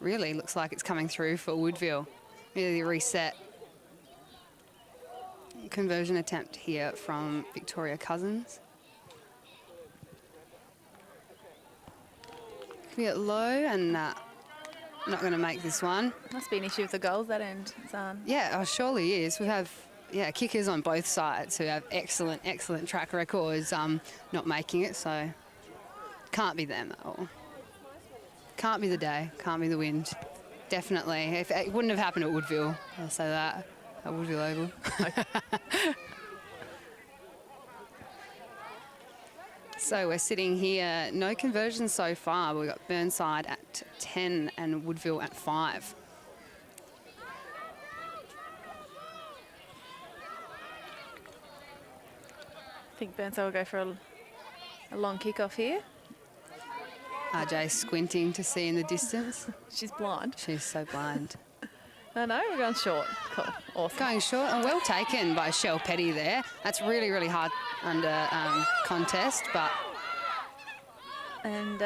really looks like it's coming through for Woodville. Really reset. Conversion attempt here from Victoria Cousins. Bit low and not going to make this one. Must be an issue with the goals that end, Zahn. Yeah, surely is. We have kickers on both sides who have excellent track records not making it, so can't be them at all. Can't be the day, can't be the wind. Definitely. If it wouldn't have happened at Woodville, I'll say that. At Woodville Oval. So we're sitting here, no conversions so far. We've got Burnside at 10 and Woodville at 5. I think Burnside will go for a long kick-off here. RJ squinting to see in the distance. She's blind. She's so blind. No, we're going short. Cool. Awesome. Going short and well taken by Shell Petty there. That's really, really hard under contest, but... And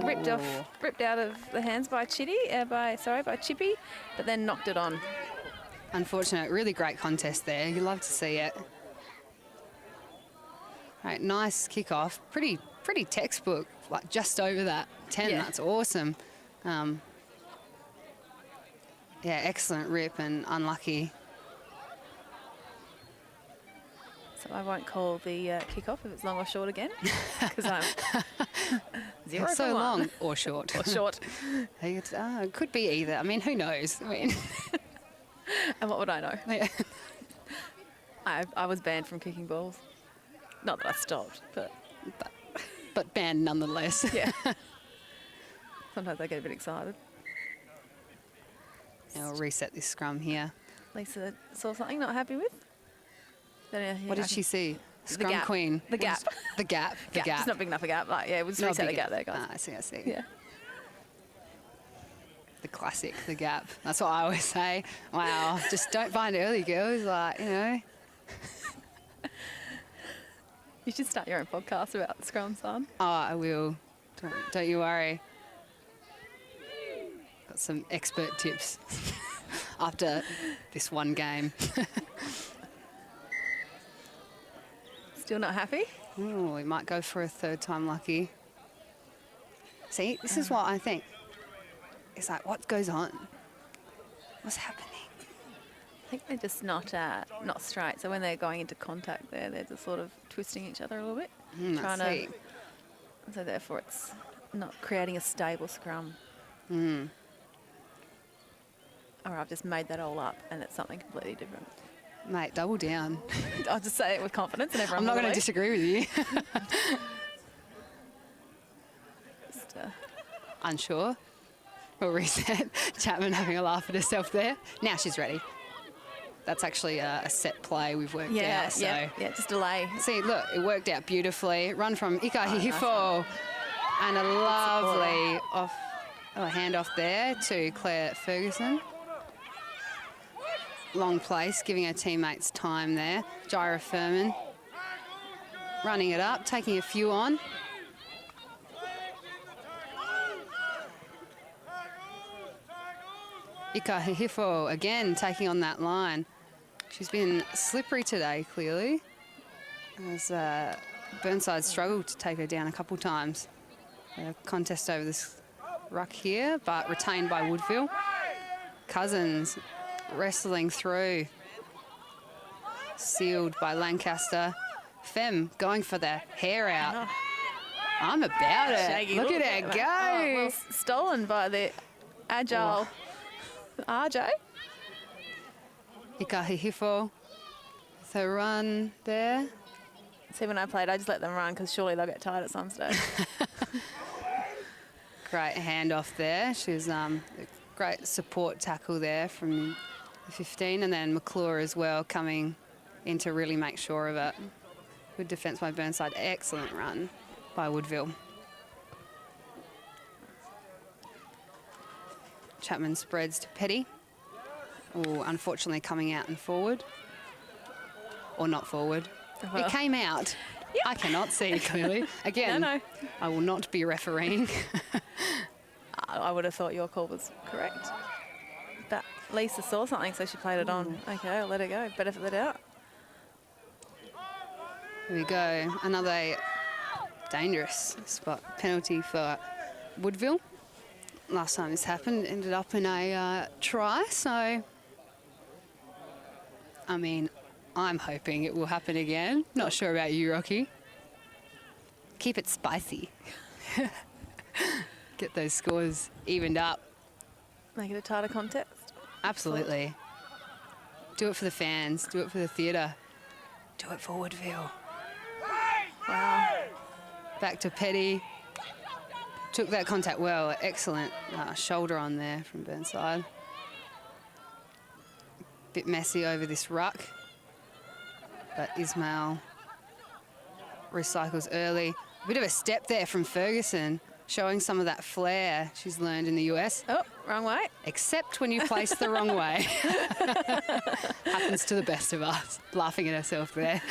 ripped out of the hands by by Chippy, but then knocked it on. Unfortunate, really great contest there. You love to see it. Right, nice kick-off. Pretty textbook, like just over that 10. Yeah. That's awesome. Yeah, excellent rip and unlucky. So I won't call the kick-off if it's long or short again, because I'm 0 so for 1. Long or short. Or short. It could be either. I mean, who knows? I mean, and what would I know? Yeah. I was banned from kicking balls. Not that I stopped, but banned nonetheless. Yeah. Sometimes I get a bit excited. Now we'll reset this scrum here. Lisa saw something not happy with. What did she see? Scrum gap. queen. The gap. The gap. The gap. It's not big enough a gap. Like, yeah, it was reset the gap there, guys. I see. Yeah. The classic, the gap. That's what I always say. Wow, just don't find early, girls. Like, you know. You should start your own podcast about the scrum, son. Oh, I will. Don't you worry. Got some expert tips after this one game. Still not happy? Oh, we might go for a third time lucky. See, this is what I think. It's like, what goes on? What's happening? I think they're just not straight. So when they're going into contact there, they're just sort of twisting each other a little bit. So therefore it's not creating a stable scrum. Mm. Or I've just made that all up and it's something completely different. Mate, double down. I'll just say it with confidence and everyone I'm not going to disagree with you. Just, unsure. We'll reset. Chapman having a laugh at herself there. Now she's ready. That's actually a set play we've worked out. So. Yeah, just delay. See, look, it worked out beautifully. Run from Ika Hihifo. And a lovely handoff there to Claire Ferguson. Long place, giving her teammates time there. Jaira Furman running it up, taking a few on. Ika Hihifo again taking on that line. She's been slippery today, clearly. As Burnside struggled to take her down a couple times. A contest over this ruck here, but retained by Woodville. Cousins wrestling through. Sealed by Lancaster. Fem going for the hair out. I'm about it. Shaggy Look at bit, her mate. go. Oh, well, stolen by the agile RJ. Ikahihifo. So run there. See, when I played, I just let them run because surely they'll get tired at some stage. Great handoff there. She was a great support tackle there from the 15, and then McClure as well coming in to really make sure of it. Good defence by Burnside. Excellent run by Woodville. Chapman spreads to Petty. Oh, unfortunately coming out and forward. Or not forward. Well. It came out. Yep. I cannot see clearly. Again, No. I will not be refereeing. I would have thought your call was correct. But Lisa saw something, so she played it on. Okay, I'll let it go. Better for the doubt. Here we go. Another dangerous spot penalty for Woodville. Last time this happened, ended up in a try. So, I mean, I'm hoping it will happen again. Not sure about you, Rocky. Keep it spicy. Get those scores evened up. Make it a tighter contest. Absolutely. Do it for the fans. Do it for the theatre. Do it for Woodville. Wow. Back to Petty. Took that contact well. Excellent shoulder on there from Burnside. Bit messy over this ruck. But Ismail recycles early. A bit of a step there from Ferguson, showing some of that flair she's learned in the US. Oh, wrong way. Except when you place the wrong way. Happens to the best of us. Laughing at herself there.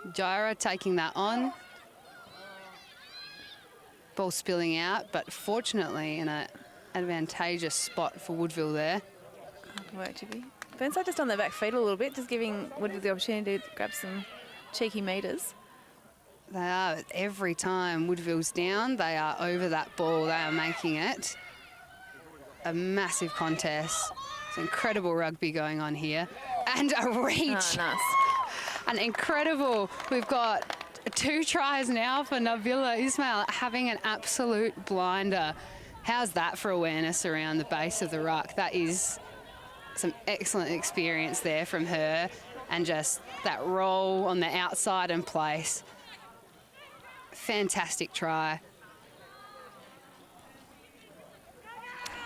Jaira taking that on. Ball spilling out, but fortunately in an advantageous spot for Woodville there. Good work, Chippy. Burnside just on their back feet a little bit, just giving Woodville the opportunity to grab some cheeky meters. They are. Every time Woodville's down, they are over that ball. They are making it a massive contest. It's incredible rugby going on here. And a reach. Oh, nice. An incredible. We've got 2 tries now for Nabila Ismail, having an absolute blinder. How's that for awareness around the base of the ruck? That is some excellent experience there from her, and just that roll on the outside and place. Fantastic try.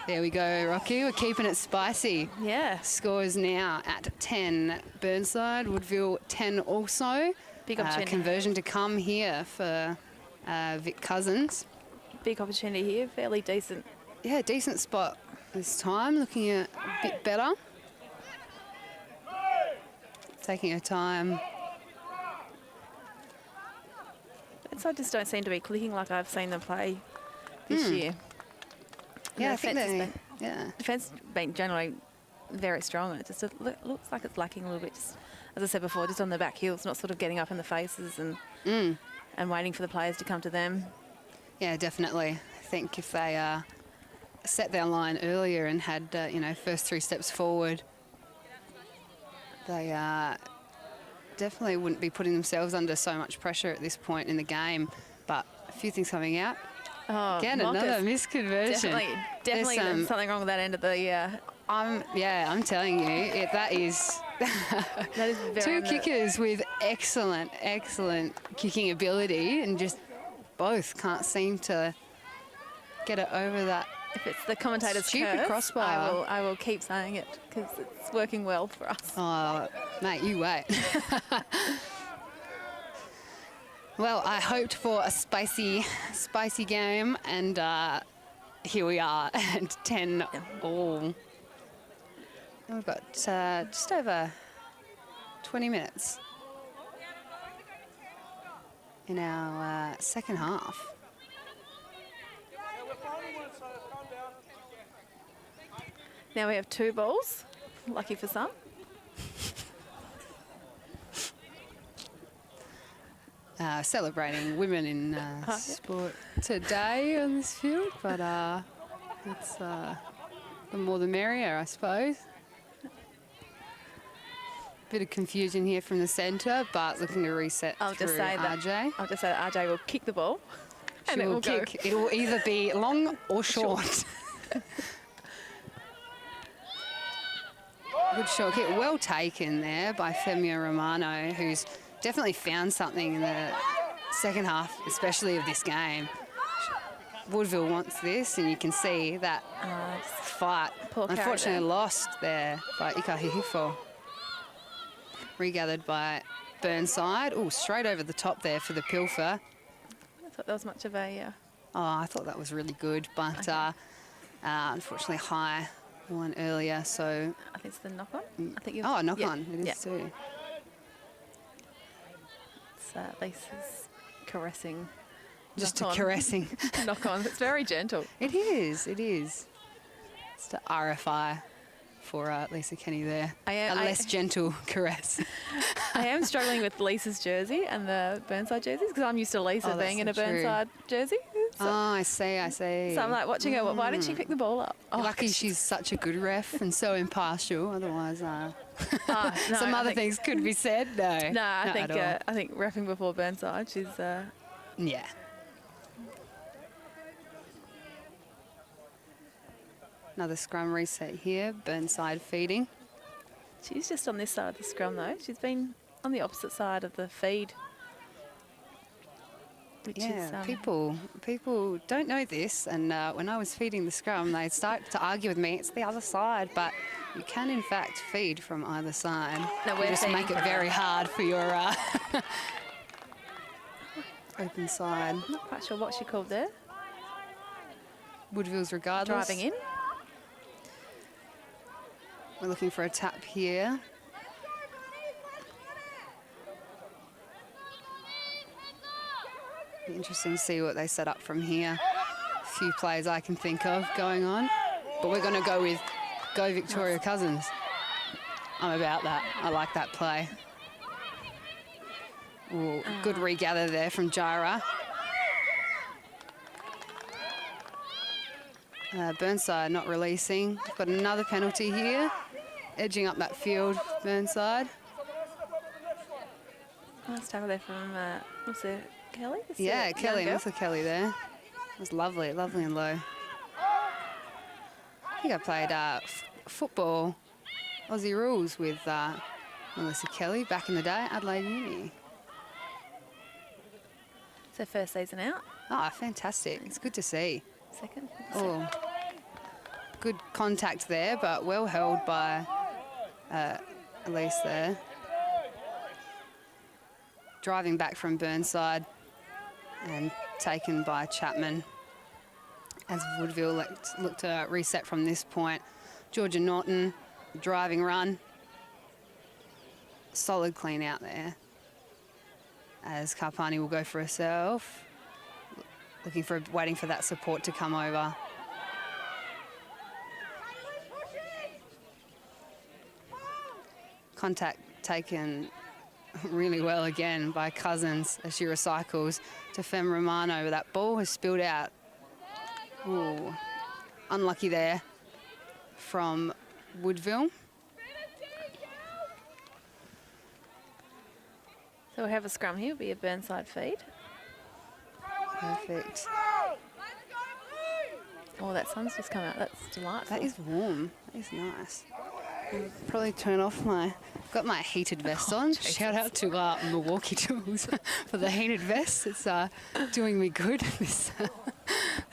There we go, Rocky. We're keeping it spicy. Yeah. Scores now at 10 Burnside, Woodville 10 also. Big opportunity. Conversion to come here for Vic Cousins. Big opportunity here, fairly decent. Yeah, decent spot this time, looking a bit better. Taking her time. I just don't seem to be clicking like I've seen them play this year. Yeah, I The think defence they, defence being generally very strong. It just looks like it's lacking a little bit. Just, as I said before, just on the back heels, not sort of getting up in the faces and waiting for the players to come to them. Yeah, definitely. I think if they set their line earlier and had, first 3 steps forward, they definitely wouldn't be putting themselves under so much pressure at this point in the game. But a few things coming out. Oh, Again, Mockers. another misconversion. Definitely there's something wrong with that end of the... I'm telling you, that is... that is very 2 kickers with excellent kicking ability, and just both can't seem to get it over that. If it's the commentator's stupid curse, crossbar. I will keep saying it because it's working well for us. Oh, mate, you wait. Well, I hoped for a spicy game, and here we are at 10 all. And we've got just over 20 minutes in our second half. Now we have 2 balls, lucky for some. celebrating women in sport today on this field, but it's the more the merrier, I suppose. Bit of confusion here from the centre, but looking to reset I'll through just say RJ. I'll just say that RJ will kick the ball. And it will kick. It will either be long or short. Good short kick. Well taken there by Femia Romano, who's definitely found something in the second half, especially of this game. Woodville wants this, and you can see that fight. Unfortunately lost there by Ika Hihifo. Regathered by Burnside. Oh, straight over the top there for the pilfer. I thought that was much of a... Oh, I thought that was really good, but unfortunately high one earlier, so... I think it's the knock-on. I think knock-on, it is too. It's Lisa's caressing. Just a caressing. Knock-on. It's very gentle. It is, it is. It's the RFI for Lisa Kenny there. A less gentle caress. I am struggling with Lisa's jersey and the Burnside jerseys because I'm used to Lisa being in a Burnside jersey. So, I see. So I'm like watching her. Why didn't she pick the ball up? Oh, lucky she's such a good ref and so impartial. Otherwise, some other things could be said. No, I think refing before Burnside. She's yeah. Another scrum reset here. Burnside feeding. She's just on this side of the scrum though. She's been on the opposite side of the feed. Which is, people don't know this, and when I was feeding the scrum, they start to argue with me. It's the other side, but you can in fact feed from either side. No, you just make it very hard for your open side. I'm not quite sure what she called there. Woodville's regardless. Driving in. We're looking for a tap here. Be interesting to see what they set up from here. A few plays I can think of going on. But we're going to go with Go Victoria Cousins. I'm about that. I like that play. Ooh, good regather there from Jara. Burnside not releasing. Got another penalty here. Edging up that field, Burnside. Nice tackle there from, what's it, Kelly? Yeah, Kelly, Melissa Kelly there. It was lovely, lovely and low. I think I played football, Aussie rules with Melissa Kelly back in the day at Adelaide Uni. It's her first season out. Oh, fantastic. It's good to see. Second. Oh, good contact there, but well held by Elise there. Driving back from Burnside and taken by Chapman as Woodville look to reset from this point. Georgia Norton, driving run. Solid clean out there as Karpani will go for herself. Waiting for that support to come over. Contact taken really well again by Cousins as she recycles to Fem Romano, but that ball has spilled out. Ooh, unlucky there from Woodville. So we'll have a scrum here. It'll be a Burnside feed. Perfect. Oh, that sun's just come out. That's delightful. That is warm. That is nice. I'll probably turn off got my heated vest on. Jesus. Shout out to Milwaukee Tools for the heated vest. It's doing me good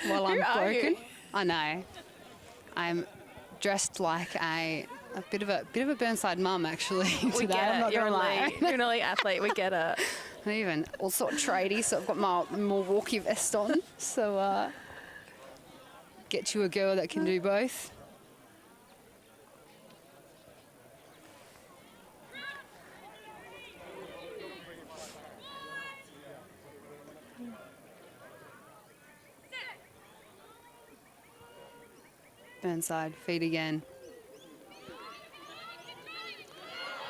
while I'm broken. I know. I'm dressed like a bit of a Burnside mum actually today. I'm not gonna lie. You're an elite athlete. We get it. And even all sort of tradie, so I've got my Milwaukee vest on. So get you a girl that can do both. Burnside, feed again.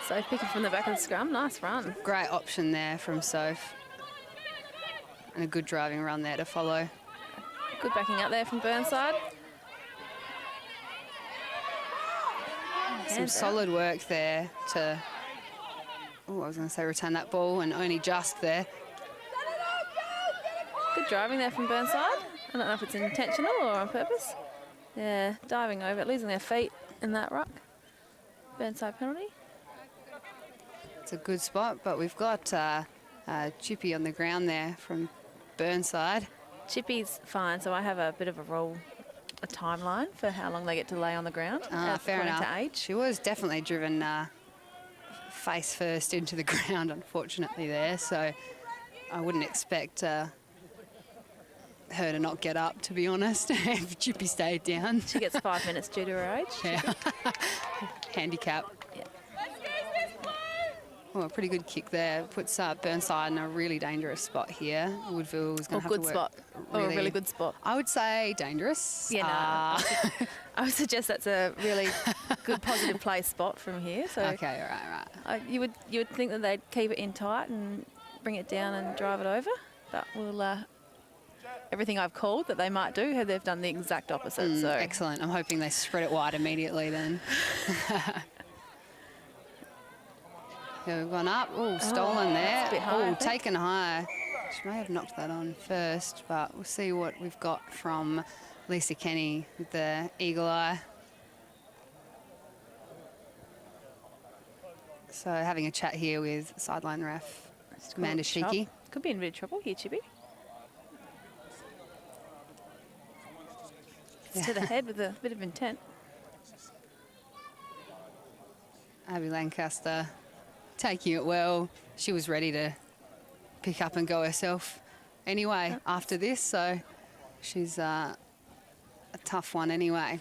So picking from the back of the scrum, nice run. Great option there from Soph. And a good driving run there to follow. Good backing up there from Burnside. Some Hands solid work there to, I was going to say return that ball, and only just there. Good driving there from Burnside. I don't know if it's intentional or on purpose. Yeah, diving over it, losing their feet in that ruck. Burnside penalty. It's a good spot, but we've got Chippy on the ground there from Burnside. Chippy's fine, so I have a bit of a timeline for how long they get to lay on the ground. Fair according enough. to age. She was definitely driven face first into the ground, unfortunately, there. So I wouldn't expect her to not get up, to be honest, if Chippy stayed down. She gets 5 minutes due to her age. Yeah. Handicap. Yeah. Oh, a pretty good kick there. Puts Burnside in a really dangerous spot here. Woodville is going to have to work. Good spot. A really good spot. I would say dangerous. Yeah, no. I would suggest that's a really good positive play spot from here. So Okay, right. you would think that they'd keep it in tight and bring it down and drive it over, but we'll everything I've called that they might do, they've done the exact opposite. So Excellent. I'm hoping they spread it wide immediately then. Yeah, we've gone up. Oh, stolen there. that's a bit high, I Oh, think. taken high. She may have knocked that on first, but we'll see what we've got from Lisa Kenny with the eagle eye. So having a chat here with sideline ref Amanda Sheeky. Could be in a bit of trouble here, Chippy. It's to the head with a bit of intent. Abby Lancaster taking it well. She was ready to pick up and go herself anyway after this, so she's a tough one anyway.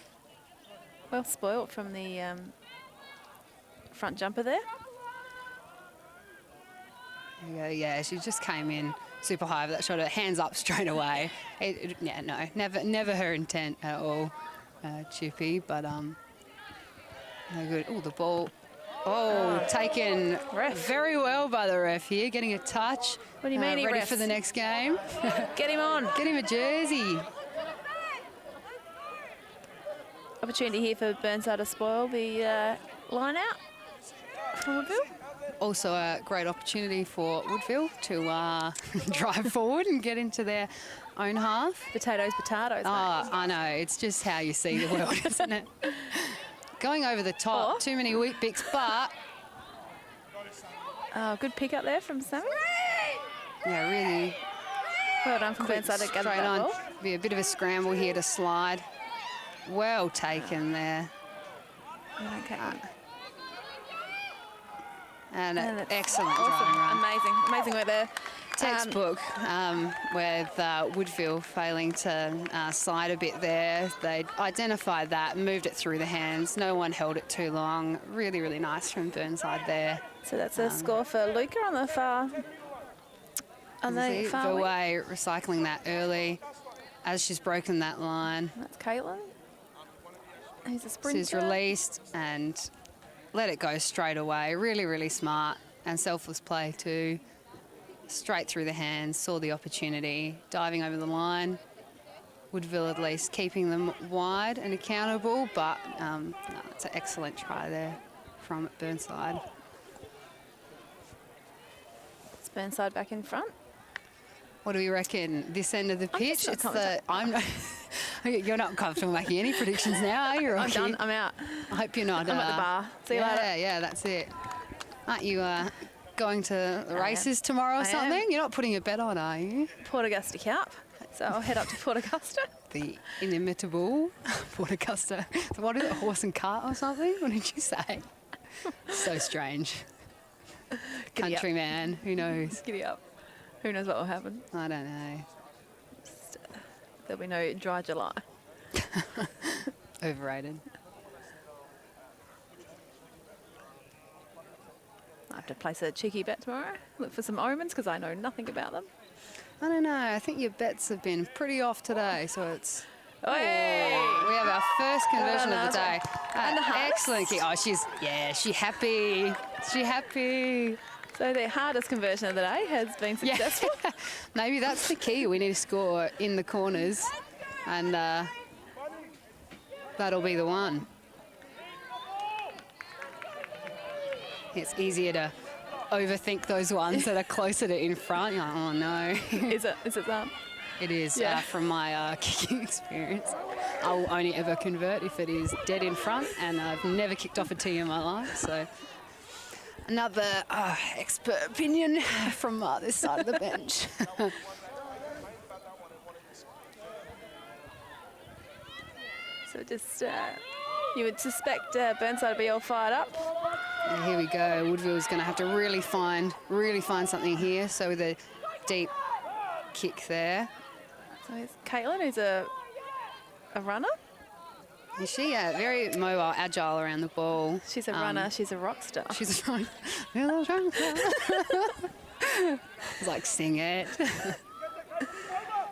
Well spoilt from the front jumper there. There you go. Yeah, she just came in super high with that shot. Her hands up straight away. Yeah, no, never her intent at all, Chippy. But no good. Oh, the ball. Oh, taken very well by the ref here, getting a touch. What do you mean he ready refs? for the next game? Get him on. Get him a jersey. Opportunity here for Burnside to spoil the line out from Woodville. Also a great opportunity for Woodville to drive forward and get into their own half. Potatoes, mate. Oh, I know. It's just how you see the world, isn't it? Going over the top, too many wheat bix, but... Good pick up there from Sammy. Yeah, really Well done from Burnside to gather straight that on. ball. Be a bit of a scramble here to slide. Well taken there. Okay. And an that's excellent driving run. Amazing work there. Textbook with Woodville failing to slide a bit there. They identified that, moved it through the hands. No one held it too long. Really, really nice from Burnside there. So that's a score for Luca on the far. On the far wing. Verway recycling that early as she's broken that line. That's Caitlin. He's a sprinter. She's released and let it go straight away. Really, really smart and selfless play too. Straight through the hands, saw the opportunity, diving over the line. Woodville at least keeping them wide and accountable, but no, it's an excellent try there from Burnside. It's Burnside back in front. What do we reckon? This end of the pitch? just not You're not comfortable making any predictions now, are you? I'm done. I'm out. I hope you're not. I'm at the bar. See you later. Yeah, that's it. Aren't you going to the races tomorrow or I something? am. You're not putting a bet on, are you? Port Augusta Cup. So I'll head up to Port Augusta. The inimitable Port Augusta. So what is it, a horse and cart or something? What did you say? So strange. Giddy up. Countryman, who knows? Giddy up. Who knows what will happen? I don't know. There'll be no dry July. Overrated. I have to place a cheeky bet tomorrow. Look for some omens because I know nothing about them. I don't know. I think your bets have been pretty off today, so it's... Hey! We have our first conversion of the day. And the hearts. Excellent kick. Oh, she's happy. She happy. So their hardest conversion of the day has been successful. Yeah. Maybe that's the key. We need to score in the corners, and that'll be the one. It's easier to overthink those ones that are closer to in front. You're like, oh no. Is it that? It is, Yeah. from my kicking experience. I'll only ever convert if it is dead in front, and I've never kicked off a tee in my life. So another expert opinion from this side of the bench. So just, you would suspect Burnside to be all fired up. And here we go. Woodville's going to have to really find something here. So with a deep kick there. So it's Caitlin, who's a runner. Is she very mobile, agile around the ball? She's a runner. She's a rock star. She's a runner. It's like, sing it.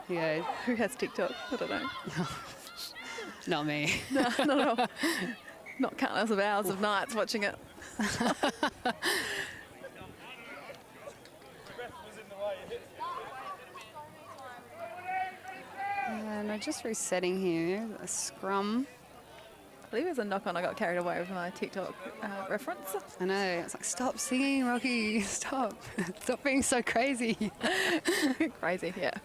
Yeah. Who has TikTok? I don't know. Not me. No, not at all. Not countless of hours of nights watching it. And just resetting here, a scrum. I believe it was a knock-on. I got carried away with my TikTok reference. I know, it's like, stop singing, Rocky, stop. Stop being so crazy. Crazy, yeah.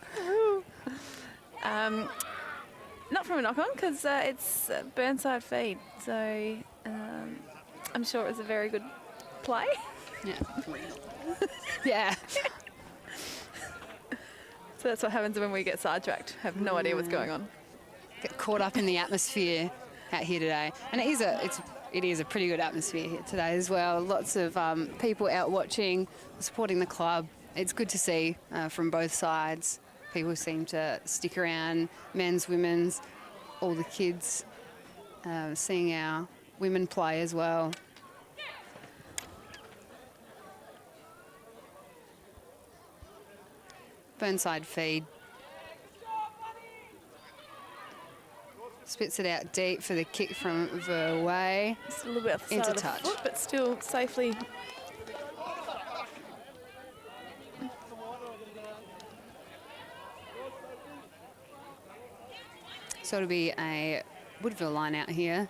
Not from a knock-on, because it's Burnside feed, so I'm sure it was a very good play. Yeah. Yeah. So that's what happens when we get sidetracked. Have no idea what's going on. Get caught up in the atmosphere out here today. And it is a pretty good atmosphere here today as well. Lots of people out watching, supporting the club. It's good to see from both sides. People seem to stick around, men's, women's, all the kids, seeing our women play as well. Burnside feed. Spits it out deep for the kick from Verway. Just a little bit off the Into side of touch. the foot, but still safely. So it'll be a Woodville line out here.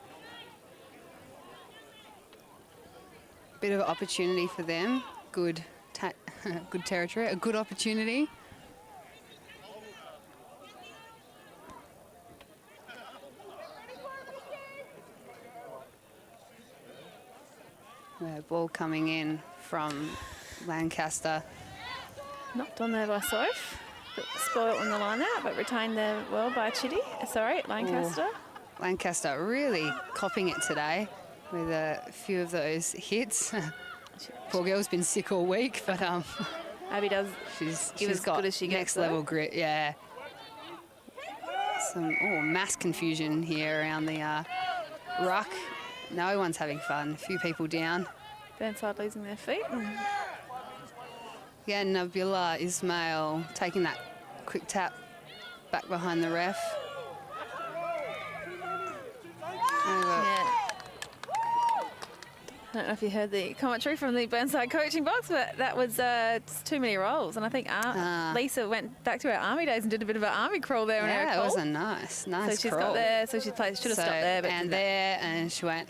Bit of an opportunity for them. Good territory, a good opportunity. Ball coming in from Lancaster. Knocked on there by Soph. Spoiled on the line out, but retained there well by Chitty. Sorry, Lancaster. Ooh, Lancaster really copping it today with a few of those hits. Poor girl's been sick all week, but Abby does. she's got good as she next gets, level grit. Yeah. Some mass confusion here around the ruck. No one's having fun. A few people down. Burnside losing their feet. Yeah, Nabila Ismail taking that quick tap back behind the ref. Yeah. I don't know if you heard the commentary from the Burnside coaching box, but that was just too many rolls. And I think Lisa went back to her army days and did a bit of an army crawl there. Yeah, it was a nice so she's crawl. got there, so she should have stopped there. But and she went,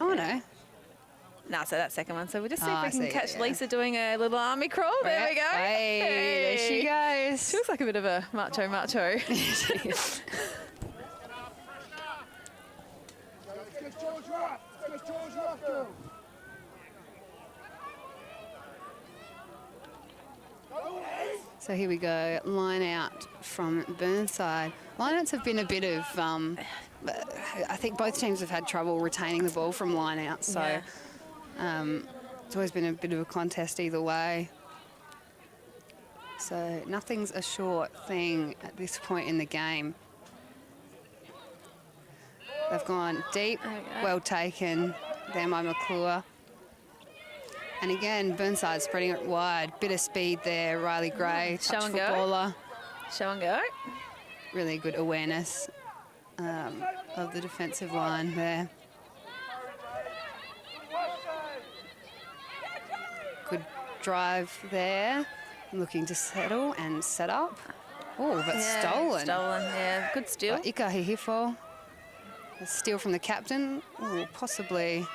oh no. No, so that second one. So we'll just see if we can catch yeah. Lisa doing a little army crawl. There we go. Hey, there she goes. She looks like a bit of a macho. So here we go, line out from Burnside. Line-outs have been a bit of, I think both teams have had trouble retaining the ball from line-out, so it's always been a bit of a contest either way. So nothing's a short thing at this point in the game. They've gone deep, well taken there by McClure. And again, Burnside spreading it wide. Bit of speed there, Riley Gray, touch footballer. Show and go. Really good awareness of the defensive line there. drive there, looking to settle and set up. Oh, but stolen. Stolen, yeah. Good steal. Ika Hihifo. A steal from the captain. Oh, possibly,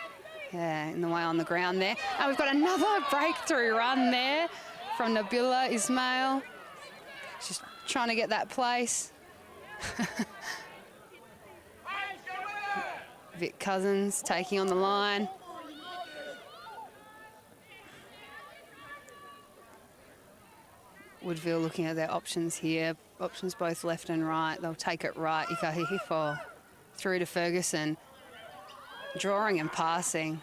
yeah, in the way on the ground there. And we've got another breakthrough run there from Nabila Ismail. She's trying to get that place. Vic Cousins taking on the line. Woodville looking at their options here. Options both left and right. They'll take it right. Ika Hihifo through to Ferguson. Drawing and passing.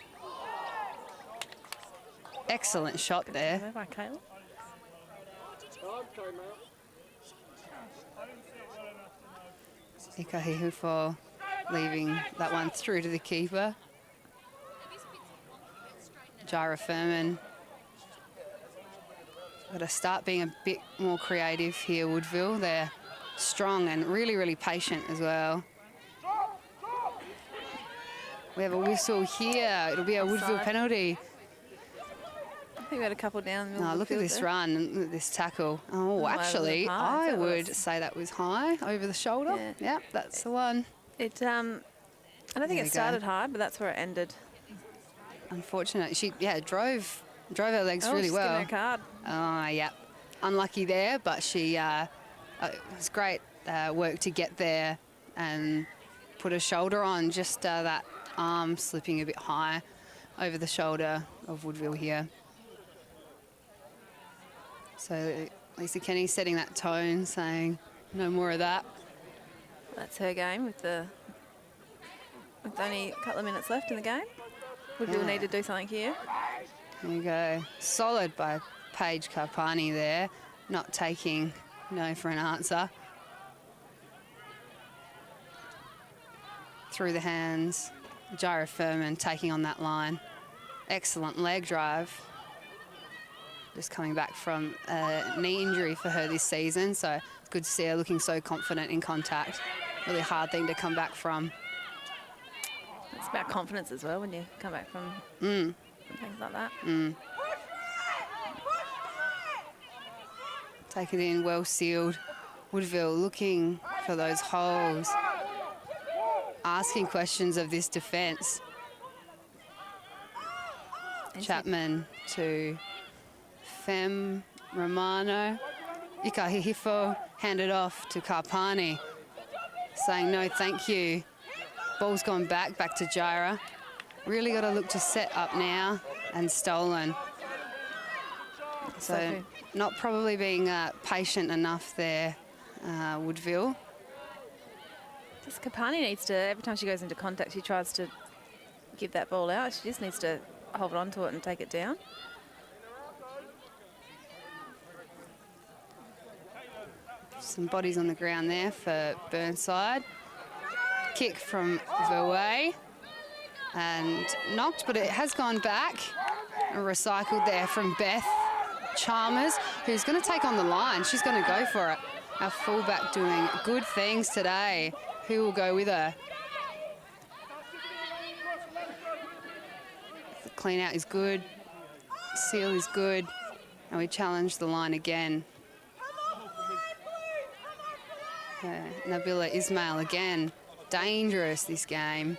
Excellent shot there. Ika Hihifo leaving that one through to the keeper. Jara Furman. Got to start being a bit more creative here, Woodville. They're strong and really, really patient as well. We have a whistle here. It'll be a Woodville penalty. I think we had a couple down the middle. Oh, look at this run and look at this tackle. Oh, actually, I would say that was high over the shoulder. Yeah, yep, that's the one. It, I don't think it started high, but that's where it ended. Unfortunate. She, drove her legs really well. Her card. Oh, yeah. Unlucky there, but she, it was great work to get there and put her shoulder on, just that arm slipping a bit high over the shoulder of Woodville here. So Lisa Kenny setting that tone, saying no more of that. That's her game with only a couple of minutes left in the game. Woodville need to do something here. There you go. Solid by Paige Karpani there, not taking no for an answer. Through the hands, Jara Furman taking on that line. Excellent leg drive. Just coming back from a knee injury for her this season, so it's good to see her looking so confident in contact. Really hard thing to come back from. It's about confidence as well when you come back from things like that. Take it in, well sealed. Woodville looking for those holes, asking questions of this defence. Chapman to Fem Romano. Ika Hihifo handed off to Karpani, saying no thank you. Ball's gone back to Jira. Really got to look to set up now, and stolen. So not probably being patient enough there, Woodville. Just Karpani needs to, every time she goes into contact, she tries to give that ball out. She just needs to hold on to it and take it down. Some bodies on the ground there for Burnside. Kick from Verway and knocked, but it has gone back. Recycled there from Beth Chalmers, who's going to take on the line. She's going to go for it. Our fullback doing good things today. Who will go with her? The clean out is good. Seal is good. And we challenge the line again. Nabila Ismail again. Dangerous this game.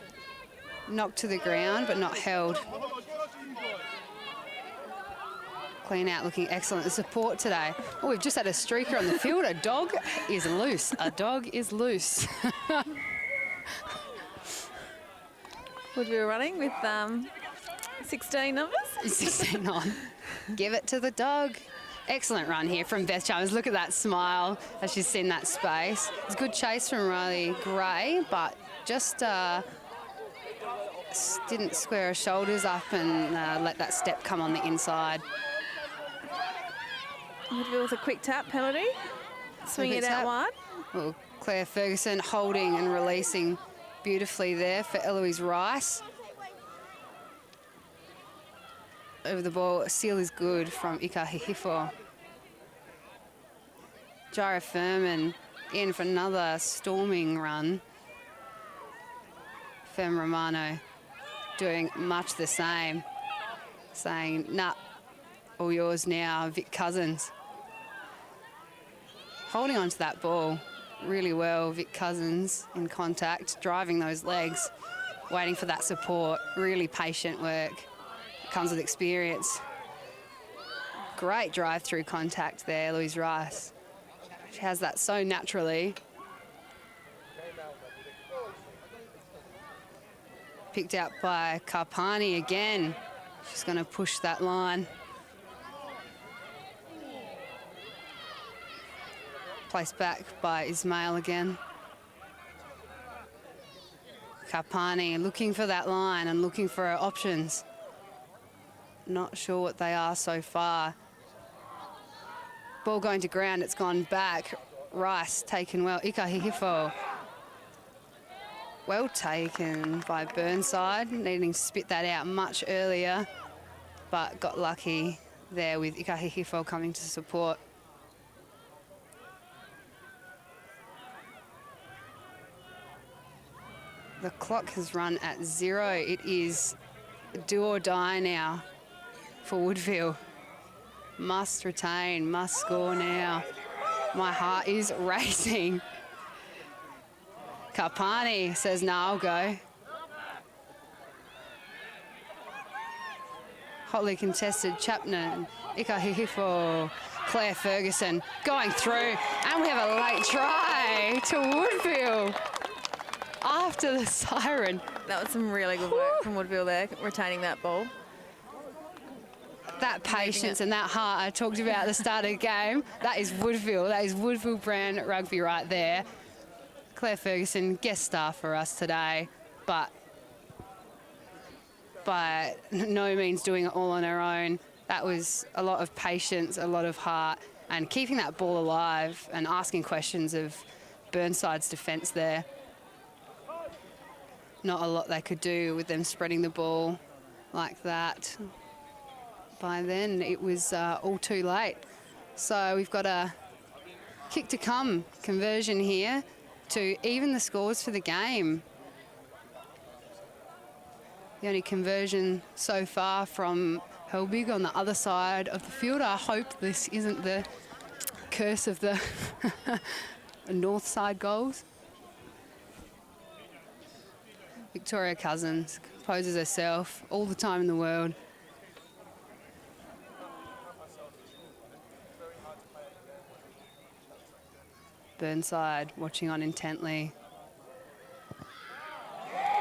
Knocked to the ground, but not held. Clean out looking excellent. The support today. Oh, we've just had a streaker on the field. A dog is loose. A dog is loose. Woodville running with 16 numbers. 16 on. Give it to the dog. Excellent run here from Beth Chalmers. Look at that smile as she's seen that space. It's a good chase from Riley Gray, but just didn't square her shoulders up and let that step come on the inside. Woodville with a quick tap penalty. Swing it out wide. Well, Claire Ferguson holding and releasing beautifully there for Eloise Rice. Over the ball, seal is good from Ika Hihifo. Jara Furman in for another storming run. Fem Romano doing much the same, saying, nah, all yours now, Vic Cousins. Holding on to that ball really well, Vic Cousins in contact, driving those legs, waiting for that support. Really patient work. It comes with experience. Great drive through contact there, Louise Rice. She has that so naturally. Picked out by Karpani again. She's going to push that line. Placed back by Ismail again. Karpani looking for that line and looking for her options. Not sure what they are so far. Ball going to ground, it's gone back. Rice taken well. Ikahihifo. Well taken by Burnside, needing to spit that out much earlier, but got lucky there with Ikahihifo coming to support. The clock has run at 0. It is do or die now for Woodville. Must retain, must score now. My heart is racing. Karpani says, no, I'll go. Hotly contested Chapman, Ikahihifo, Claire Ferguson going through, and we have a late try to Woodville after the siren. That was some really good work from Woodville there, retaining that ball. That patience and that heart I talked about at the start of the game, that is Woodville. That is Woodville brand rugby right there. Claire Ferguson, guest star for us today, but by no means doing it all on her own. That was a lot of patience, a lot of heart, and keeping that ball alive and asking questions of Burnside's defence there. Not a lot they could do with them spreading the ball like that. By then, it was all too late. So we've got a kick to come conversion here to even the scores for the game. The only conversion so far from Helbig on the other side of the field. I hope this isn't the curse of the north side goals. Victoria Cousins composes herself all the time in the world. Burnside watching on intently.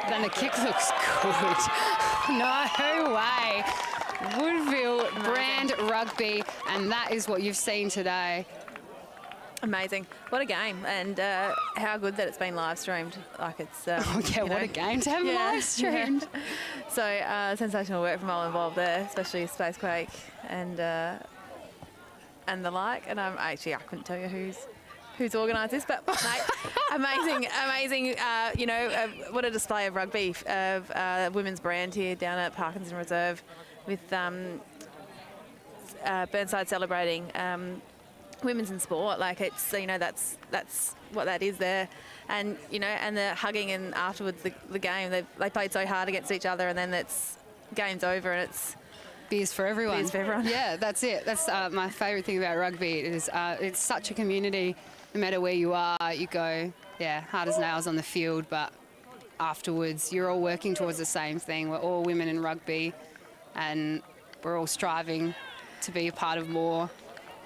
Then the kick looks good. No way. Woodville brand rugby, and that is what you've seen today. Amazing. What a game, and how good that it's been live streamed. Like it's what a game to have live streamed. Yeah. So sensational work from all involved there, especially Spacequake and the like. And I couldn't tell you who's organised this, but mate, amazing. What a display of rugby, of women's brand here down at Parkinson Reserve, with Burnside celebrating women's in sport. Like it's, that's what that is there. And, and the hugging, and afterwards the game, they played so hard against each other, and then game's over, and it's beers for everyone. Beers for everyone. Yeah, that's it. That's my favourite thing about rugby. It's such a community. No matter where you are, you go, hard as nails on the field, but afterwards you're all working towards the same thing. We're all women in rugby, and we're all striving to be a part of more.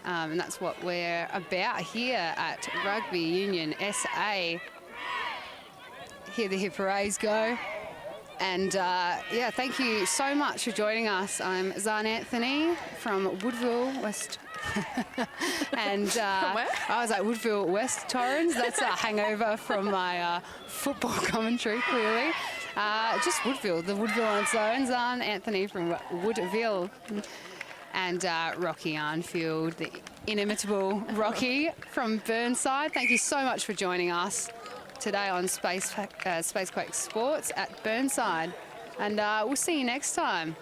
And that's what we're about here at Rugby Union SA. Hear the hip hoorays go. And thank you so much for joining us. I'm Zan Anthony from Woodville, West. And I was at Woodville, West Torrens. That's a hangover from my football commentary, clearly. Just Woodville, the Woodville on its own. Zan Anthony from Woodville. And Rocky Arnfield, the inimitable Rocky from Burnside. Thank you so much for joining us today on Spacequake Sports at Burnside. And we'll see you next time.